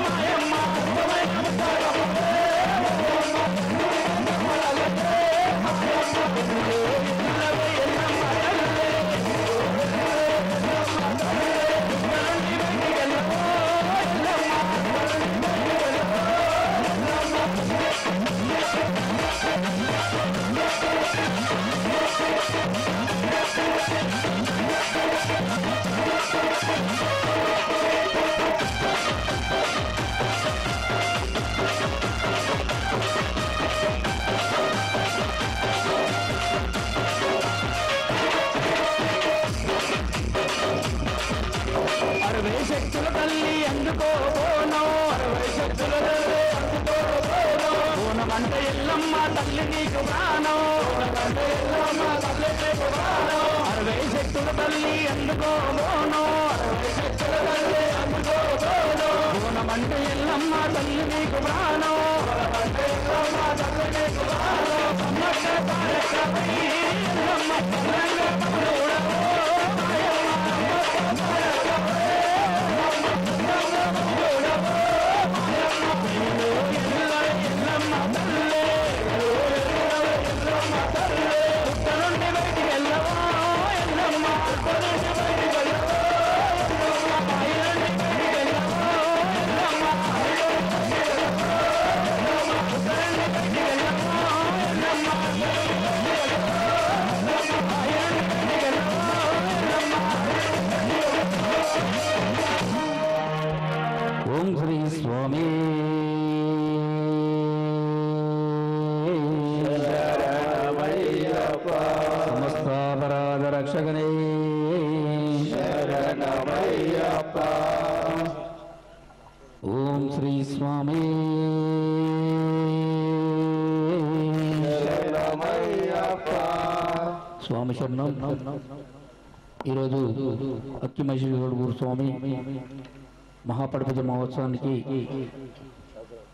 మాయమ్మ. ముఖ్యమైన ముత్యాలమ్మవే ఎల్లమ్మ అంటే ఎల్లమ్మ తల్లి నీకు ప్రాణం అంటే ఎల్లమ్మ తల్లి నీకు ప్రాణం 60 శక్తుల తల్లి అందుకో బోనం 60 శక్తుల తల్లి అందుకో బోనం బోనమంటే ఎల్లమ్మ తల్లి నీకు ప్రాణం అంటే ఎల్లమ్మ తల్లి నీకు ప్రాణం ఎల్లమ్మ ఓం శ్రీ స్వామి సమస్తాపరాధ రక్షకనే ఓం శ్రీ స్వామి స్వామి శరణం. ఈరోజు అక్కి మహేశ్వర స్వామి మహాపడిపూజ మహోత్సవానికి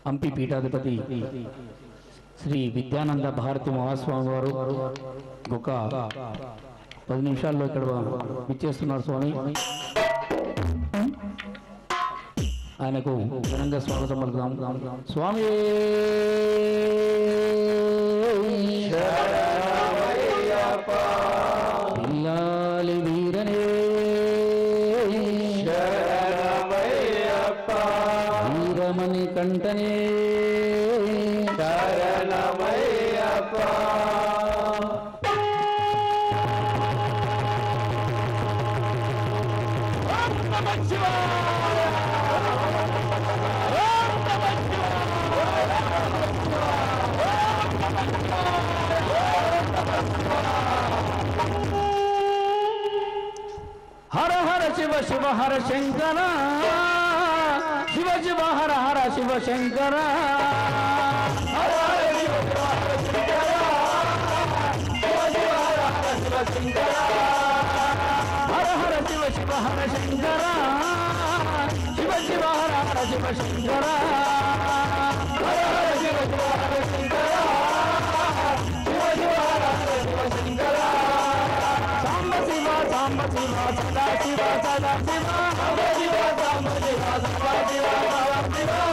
హంపి పీఠాధిపతి శ్రీ విద్యానంద భారతి మహాస్వామి వారు ఒక 10 నిమిషాల్లో ఇక్కడ విచ్చేస్తున్నారు స్వామి. ఆయనకు ఘనంగా స్వాగతం పలుకుదాం. స్వామి పిల్లాలి వీరనే వీరమణి కంటనే శరణమయ్యప్ప హర హర శివ శివ హర శంకర శివ శివ హర హర శివ శంకర హర హర శివ శివ హర శంకర శివ శివ హర హర శివ శంకర హర హర శివ శివ హర శంకర శివ శివ హర హర శివ శంకర హర హర శివ శివ హర శంకర శివ శివ హర హర శివ శంకర సాంబ శివ సాంబ శివ సదా శివ సదా శివ సాంబ శివ సాంబ శివ సదా శివ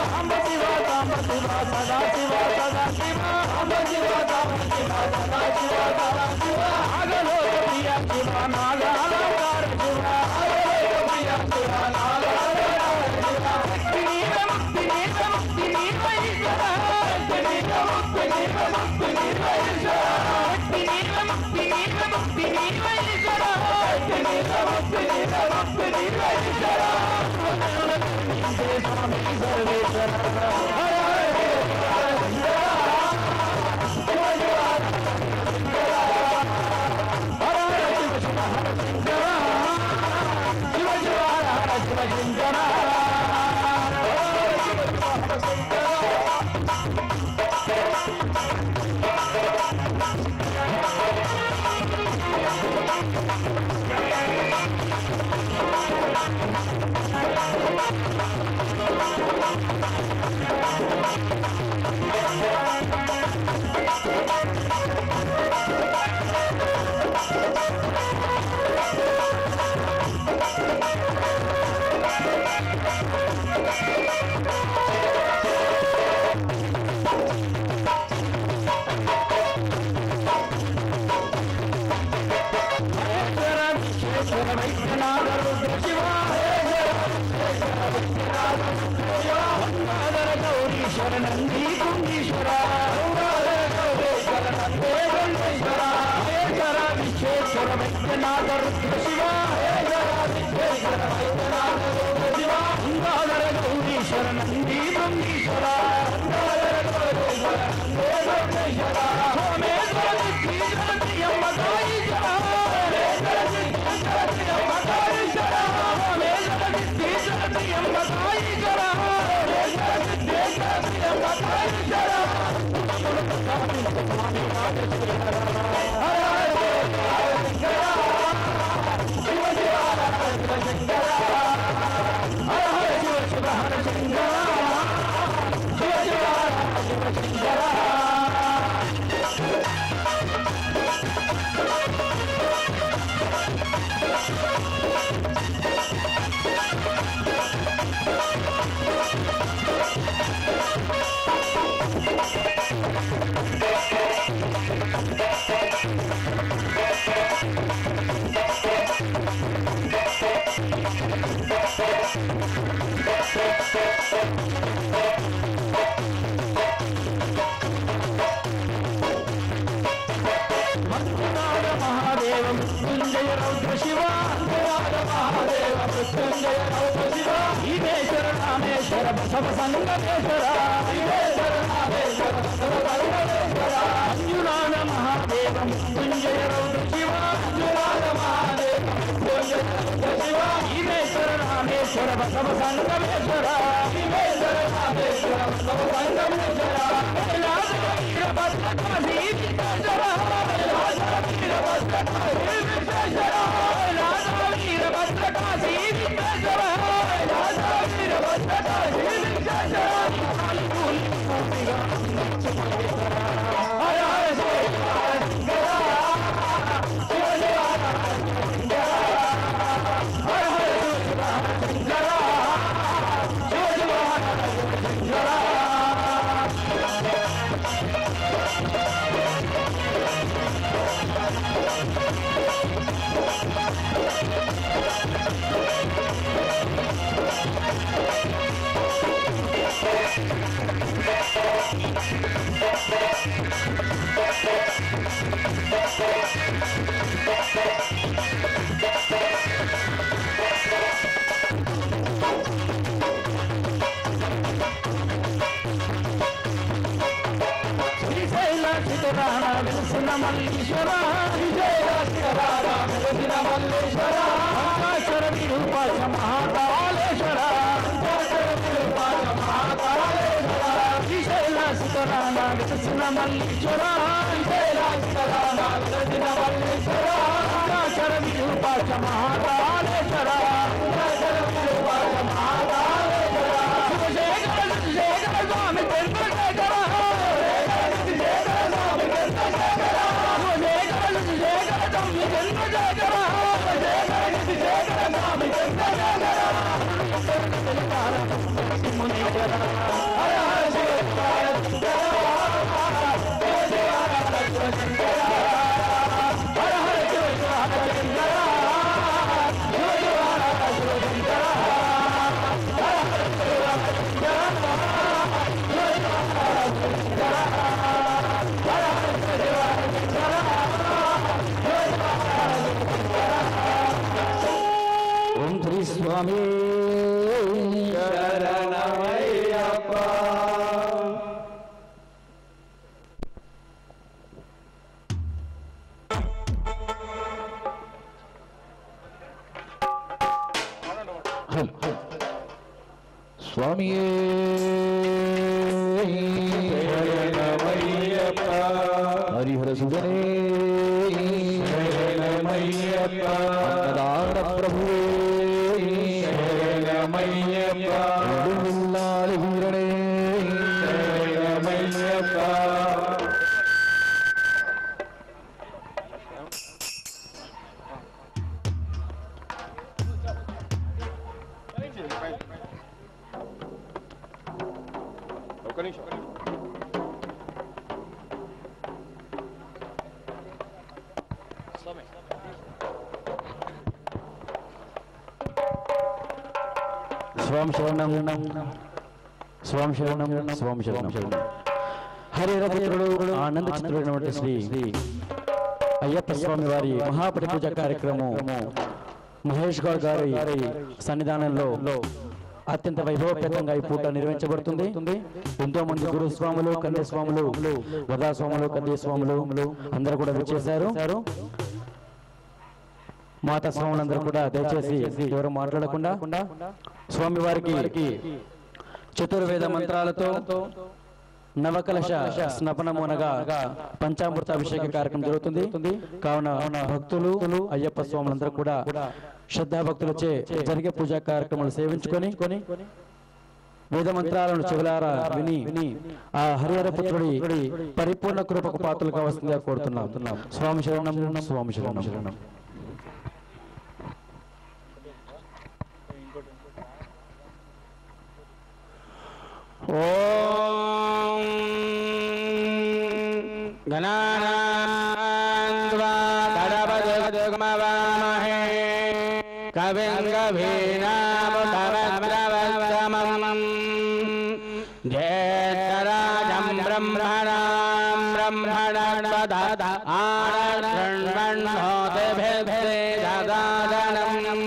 సాంబ శివ సాంబ శివ సదా శివ సదా శివ సాంబ శివ సాంబ శివ సదా శివ సదా శివ ఆగలో ప్రియ శివ నాగాలంకార శివ ఆగలో ప్రియ శివ నాగాలంకార శివ తినీవ ముక్తి నీవ ముక్తి నీవ ఈశ్వర తినీవ ముక్తి నీవ ముక్తి నీవ ఈశ్వర తినీవ ముక్తి నీవ ముక్తి నీవ ఈశ్వర తినీవ ముక్తి నీవ ముక్తి నీవ ఈశ్వర స్వామి సర్వేశ్వర హర महादेव मृत्युंजय रौद्र शिवा महादेव मृत्युंजय रौद्र शिवा ईमेश्वर रामेश्वर बसव संगमेश्वर ईमेश्वर रामेश्वर बसव संगमेश्वर अंजुनाथ महादेव मृत्युंजय रौद्र शिवा अंजुनाथ महादेव मृत्युंजय रौद्र शिवा ईमेश्वर रामेश्वर बसव संगमेश्वर ईमेश्वर रामेश्वर बसव संगमेश्वर మల్లీశ్వర మల్లీశ్వర విరూపాక్ష మహాకాళేశ్వర శ్రీశైల సుతరాణ వికసిన మల్లీశ్వర మల్లీశ్వర విరూపాక్ష మహాకాళేశ్వర శివశేఖర స్వామి స్వామి శరణమయ్యప్ప. స్వామియే శరణమయ్యప్ప. హరిహర సుధనే శరణమయ్యప్ప. అన్నదాన ప్రభువే శరణమయ్యప్ప. వీరణే శరణమయ్యప్ప. స్వామి శరణం స్వామి శరణం స్వామి శరణం. హరిరపుత్రుడు ఆనంద చిత్రుడైనటువంటి శ్రీ అయ్యప్ప స్వామి వారి మహాపరి పూజ కార్యక్రమం మహేష్ గౌడ్ గారి సన్నిధానంలో అత్యంత వైభవపేతంగా ఈ పూట నిర్వహించబడుతుంది. ఎంతో మంది గురుస్వాములు, కన్యస్వాములు, వదాస్వాములు, కన్యస్వాములు అందరూ కూడా విచ్చేశారు. మాతా స్వాములందరూ కూడా దయచేసి ఎవరు మాట్లాడకుండా స్వామి వారికి చతుర్వేద మంత్రాలతో నవకలశ స్నపనమునగా పంచామృత అభిషేక కార్యక్రమం జరుగుతుంది. కావున భక్తులు అయ్యప్ప స్వాములందరూ కూడా శ్రద్ధా భక్తులచే జరిగే పూజా కార్యక్రమాలు సేవించుకొని వేద మంత్రాలను చెవులారా విని ఆ హరిహర పుత్రుడి పరిపూర్ణ కృపకు పాత్రలు కావాల్సిందిగా కోరుతున్నాం. స్వామి శరణం, స్వామి శరణం, శరణం. ఓం గణానాన్వా గణపతిర్మవామహే కవిం కవీనాముపవస్రవస్తమం జ్యేష్ఠరాజం బ్రహ్మణాం బ్రహ్మణస్పతః ఆనశృణ్వన్నోతిభిర్వేదసాదనం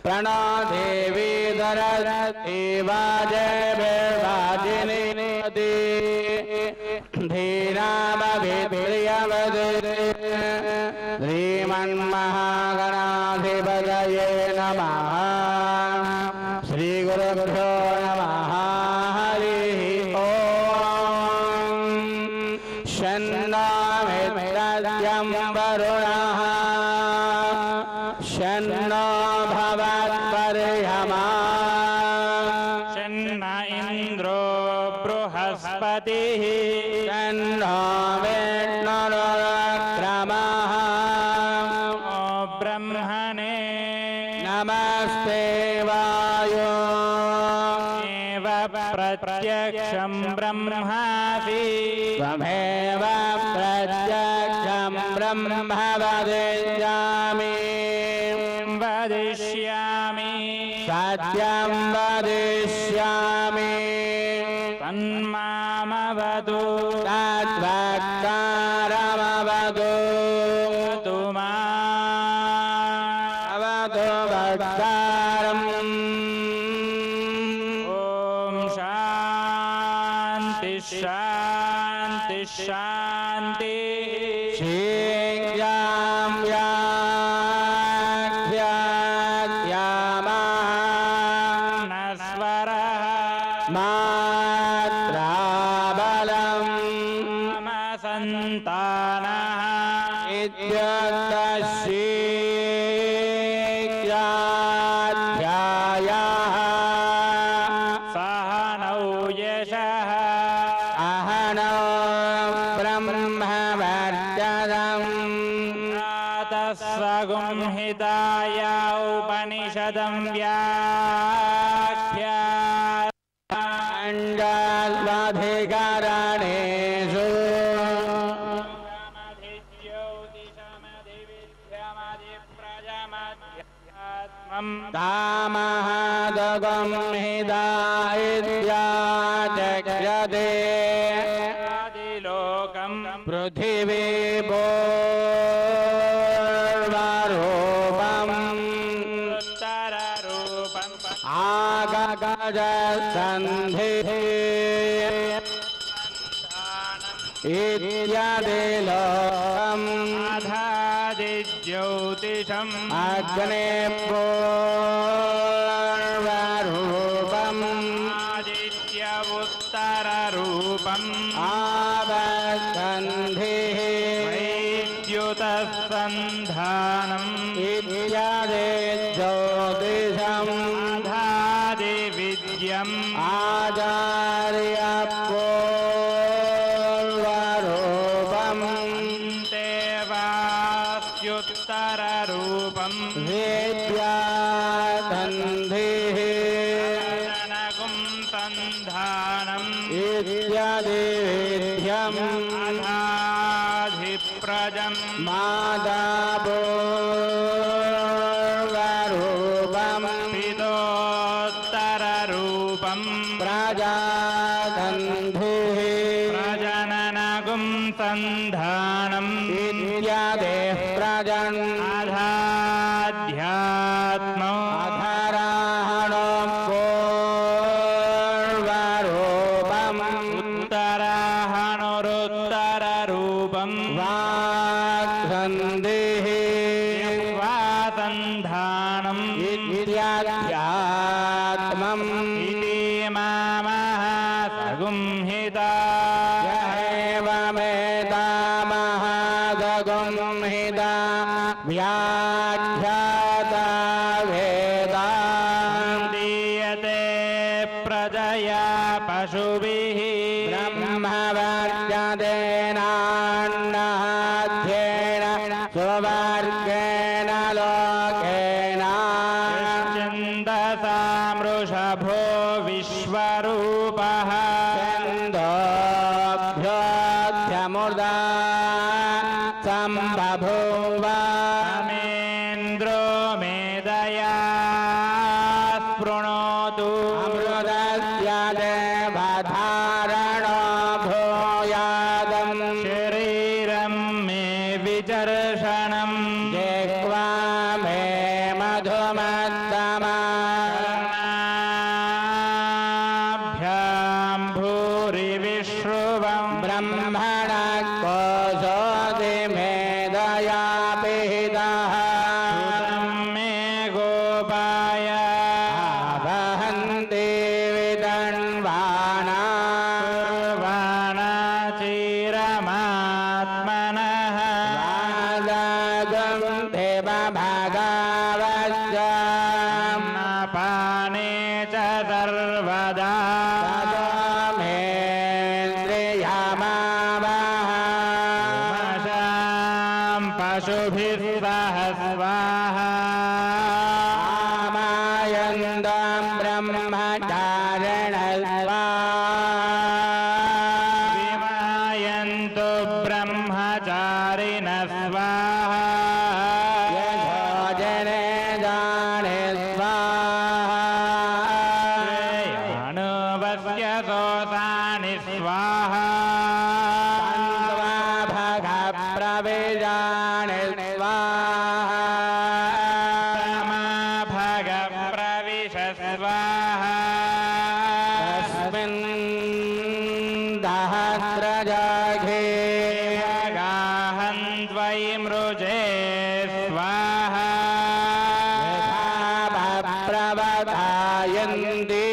प्रणो देवी सरस्वती वाजभिर्वाजिनीति धीरामभिप्रियवदे श्रीमन्महागणाधिपतये नमः. श्रीगुरुभ्यो नमः. हरिः ओम्. शन्नो मित्रस्य वरुणः शन्नो भवत्पर्यमा शन्न इन्द्रो बृहस्पतिः शन्नो विष्णुरुक्रमः ओ ब्रह्मणे नमस्ते वायो एव प्रत्यक्षं ब्रह्मासि त्वमेव प्रत्यक्षं ब्रह्म वदिष्यामि वदिष्यामि सत्यं वदिष्यामि तन्मामवतु तद्वक्तारमवतु तु अवतु वक्तारम्. ॐ शान्ति शान्ति शान्ति शीघ्रं व्याख्यास्यामः नस्वरः मात्राबलम् मम सन्तानः इत्यर्थशीघ्राध्यायः सहनौ यशः अहनो ब्रह्मवर्चदम् स्वगुंहिताय उपनिषदं व्याख्या अण्डास्मधिकरणेषु तामहदगुंहितायित्याचक्ष्यते आदिलोकं पृथिवी पूर्वरूपम् उत्तररूपं आगगजसन्धिः इत्यादिलोकम् अधादिज्योतिषम् अग्निपूर्वरूपम् आदित्य उत्तररूपम् आवसन्धिः वैद्युतसन्धानम् इत्यादि ज्योतिषम् अधादिविद्यम् आचार्यपूर्वरूपम् देवास्युत्तररूपम् विद्यासन्धिः जनकुं सन्धानम् इत्यादिविद्यम् अधाधिप्रजम् मादापूर्वरूपम् पितोत्तररूपम् प्रजासन्धिः प्रजननकुं सन्धानम् इत्यादिः प्रजन् अधाध्यात्मो अधराहणं पूर्वरूपम् उत्तराहणुरुत्तररूपम् वाक्सन्धिः वासन्धानम् इत्याध्यात्मम् इति मामः सगुंहिताय व्याख्याता वेदान् दीयते प्रजया पशुभिः ब्रह्मवर्जतेनान्नाध्येन सुवर्गेण लोकेन छन्दसामृषभो विश्वरूपः छन्दोभ्योऽध्यमुदा सम्बभूव अमेन्द्रो मेदया स्पृणोतु अमृतस्य देवधारणो भूयादम् शरीरं मे विचर्षणम् जिह्वा मे मधुमत्तमा कर्णाभ्यां भूरि विश्रुवम् ब्रह्मण कोशोऽधि मेधया पिहितः सुतं मे गोपाय वहन्ति विदन्वाना वाणाचिरमात्मनः वादगं देव भगवश्च पाने च सर्वदा मशां पशुभिः सह स्वाहा आमायन्दं ब्रह्मचारिण विमायन्तु ब्रह्मचारिणः स्वाहा यजने जाने श्रेयाणुवस्य सोतानि स्वाहा प्रविजाने भग प्रविश स्वाहा तस्मिन् दहस्रजाघे गाहन्त्वयि मृजे स्वाहा प्रवधायन्ति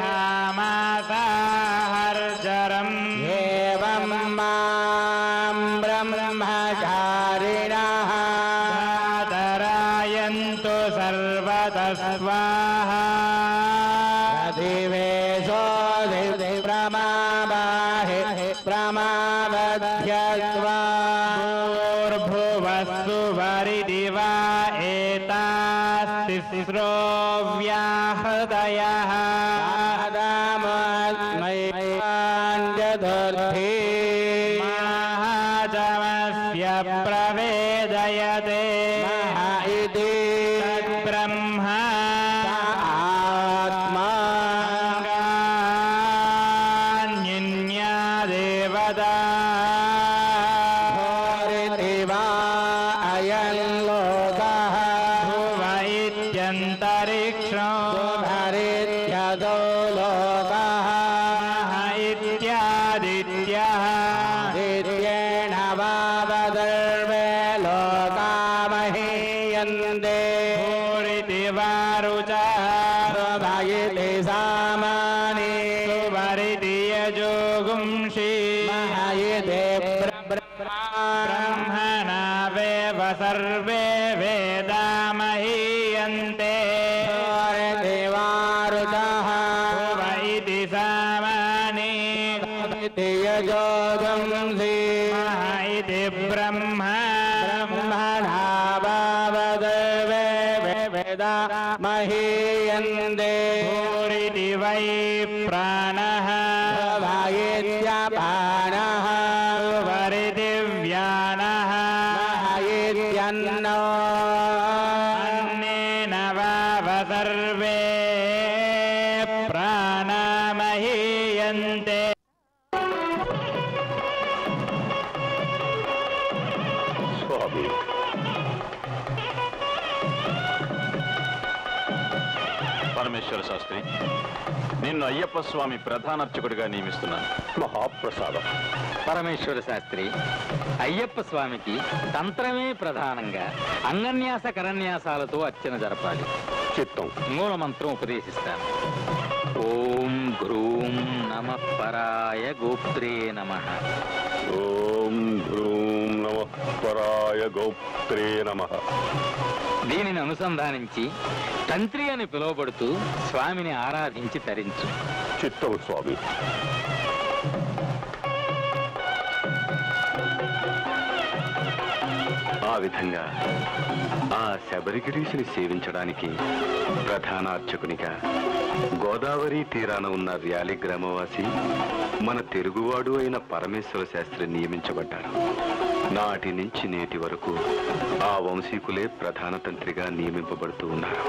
धामासाहर्जरम् एवं मां ब्रह्मचारिणः धातरायन्तु सर्वतः स्वाहा अधिवेशो प्रमाबाहे प्रमावध्यस्वा भूर्भुवस्सु वरिदिवा एतास्तिस्रो व्याहृदयः चतुर्थी महाजमस्य प्रवेदयते इति ब्रह्म आत्मा अन्यन्या देवता वा अयं लोकः भुव इत्यन्तरिक्षो भरित्यदो लोकः इत्यादित्यः दित्येण वावदर्वे लोकामहीयन्ते भूरिति वारुचः भयति सामानि वरिति यजोगुंषि महयति ब्रह्मणावेव सर्वे वेदा महीयन्ते देवारुतः भुव इति सामानि यजोगंसि इति ब्रह्म ब्रह्मणा वावदर्वे वेदा महीयन्ते भूरिति वै प्राणः भयित्यपानः वरिति व्यानः महयित्यन्नो अन्नेन वाव सर्वे प्राणमहीयन्ते పరమేశ్వర శాస్త్రి, నిన్ను అయ్యప్ప స్వామి ప్రధానార్చకుడిగా నియమిస్తున్నాను. మహాప్రసాదం. పరమేశ్వర శాస్త్రి, అయ్యప్ప స్వామికి తంత్రమే ప్రధానంగా అంగన్యాస కరన్యాసాలతో అర్చన జరపాలి. చిత్తం. మూలమంత్రం ఉపదేశిస్తాను. ఓం భ్రూం నమః పరాయ గోప్త్రే నమః. ఓం భ్రూం నమః ఈశ్వరాయ గోప్త్రే నమః. దీనిని అనుసంధానించి తంత్రి అని పిలువబడుతూ స్వామిని ఆరాధించి తరించు. చిత్తము స్వామి. ఆ విధంగా ఆ శబరిగిరీశుని సేవించడానికి ప్రధాన అర్చకునిగా గోదావరి తీరాన ఉన్న ర్యాలి గ్రామవాసి మన తెలుగువాడు అయిన పరమేశ్వర శాస్త్రి నియమించబడ్డారు. నాటి నుంచి నేటి వరకు ఆ వంశీకులే ప్రధాన తంత్రిగా నియమింపబడుతూ ఉన్నారు.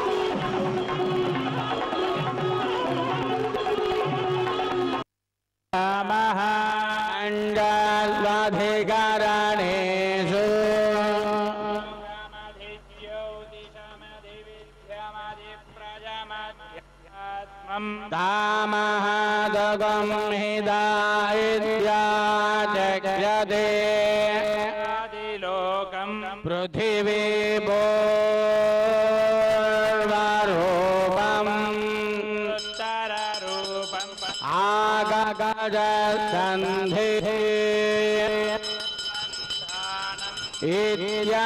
तामहादगं हिदायद्याचक्यते आदिलोकं पृथिवी पूर्वरूपम् उत्तररूपम् आगगजसन्धिः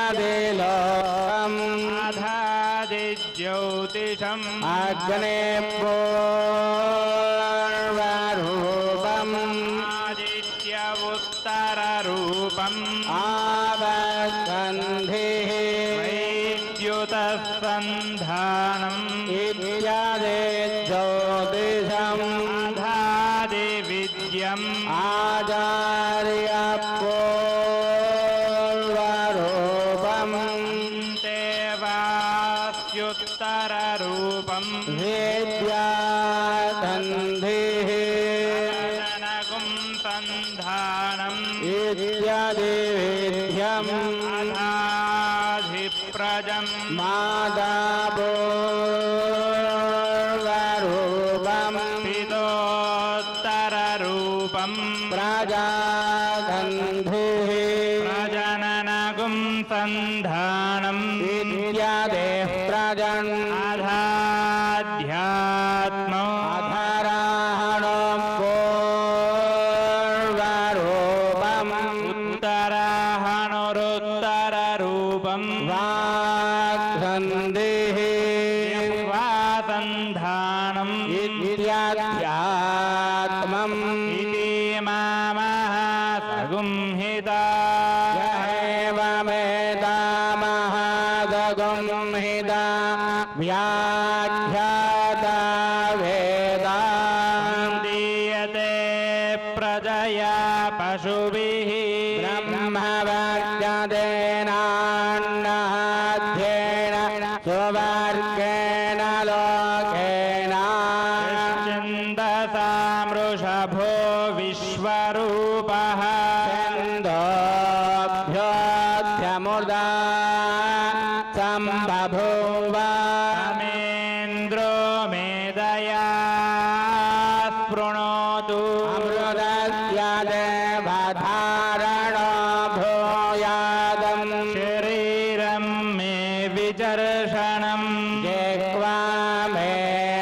इत्यादिलोकम् आधादिज्योतिषम् अग्ने पूर्वरूपम् आदित्य उत्तररूपम् आवसन्धिः वैद्युतसन्धानम् इत्यादि ज्योतिषम् आधादिविद्यम् आचार्य उत्तररूपम् विद्यासन्धिः संधानम् इत्यादिविद्यम् अधाधिप्रजम् मादापूर्वरूपम् पितोत्तररूपम् प्रजासन्धिः प्रजननगुं संधानम् इत्यादिः प्रजन् अधाध्यात्मो अधराहणं पूर्वरूपम् उत्तराहणुरुत्तररूपम् वाक्सन्धिः वासन्धानम् इत्याध्यात्मम् इति मामः सगुंहिता गुंहिता व्याख्याता वेदा दीयते प्रजया पशुभिः ब्रह्मवाक्यतेनान्नाध्येन सुवर्गेण लोकेन छन्दसामृषभो विश्वरूपः छन्दोभ्योऽध्यमुदा सम्बभूवा मेन्द्रो मेदया स्पृणोतु अमृतस्य देवधारणो भूयादम् शरीरं मे विचर्षणं जिह्वा मे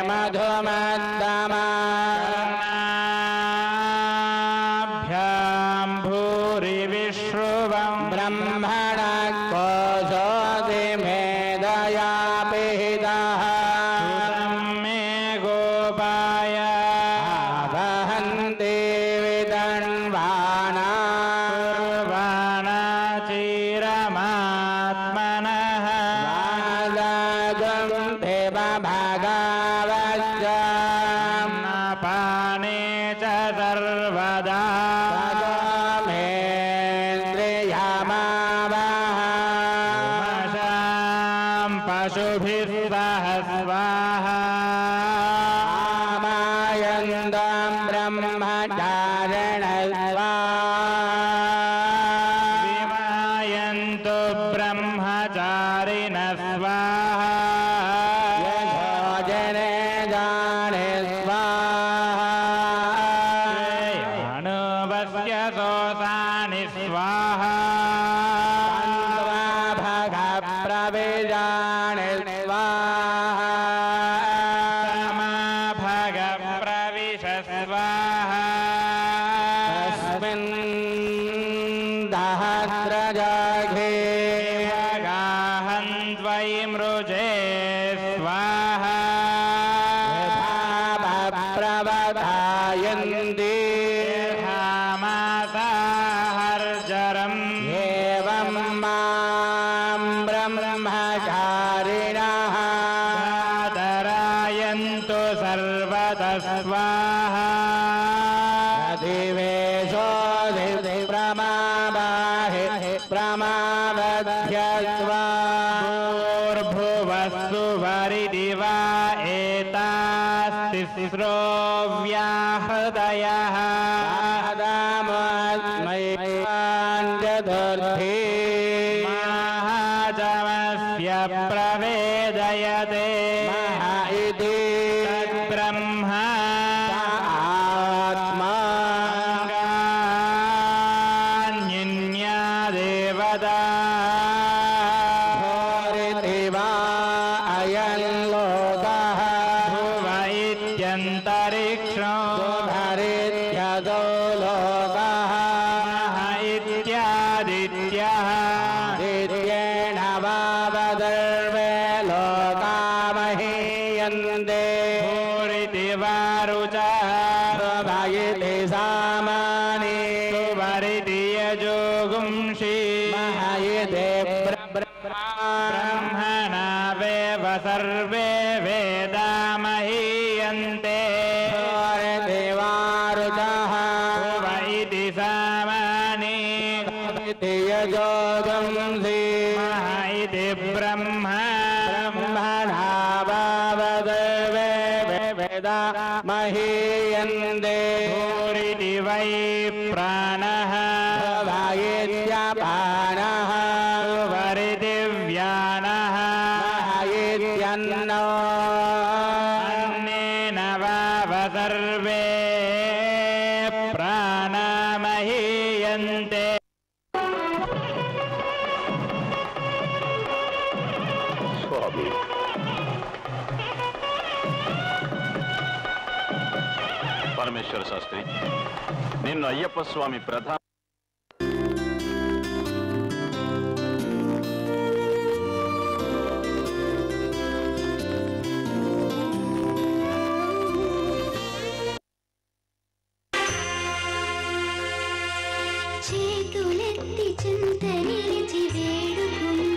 मधुमत्तमाभ्यां भूरि विश्रुवं ब्रह्मण कोशोऽधि मेदया पिहितः मे गोपाय वहन्ति विदन्वाना चिरमात्मनः देव भगवश्च पाने च सर्वदा पशुभिः सह स्वाहा आमायन्दं ब्रह्मचारिण विमायन्तु ब्रह्मचारिण स्वाहा यजने जाने स्वाहा अनुवस्य सोसानि स्वाहा प्रविजान स्वाहा भग प्रविश स्वाहा तस्मिन् दहस्रजाघे भूर्भुवस्सु वरिदिवा एतास्तिस्रो व्याहृदयः महाजमस्य प्रवेदयते तद्ब्रह्म आत्मान्यन्या देवता अयल्लोकः भुव इत्यन्तरिक्षो भरेत्यदो लोकः इत्यादित्यः नित्येन वावदर्वे लोकामहीयन्ते भूरिति वारुचः भयति सामानि वरिति यजोगुंषि महयति ब्रह्मणा वेव सर्वे वेदा महीयन्ते देवारुचः वैति सामानि यजोगंसि इति ब्रह्मणा वावदेवे वेदा महीयन्ते भूरिति वै प्राणः वायित्यापानः वरिदिव्यानः इत्यन्नो अन्नेन वाव सर्वे प्राणमहीयन्ते స్వామి పరమేశ్వర శాస్త్రి, నిన్ను అయ్యప్ప స్వామి ప్రధాన చేతులెత్తి చింతనిలిచి వేడుకుంటూ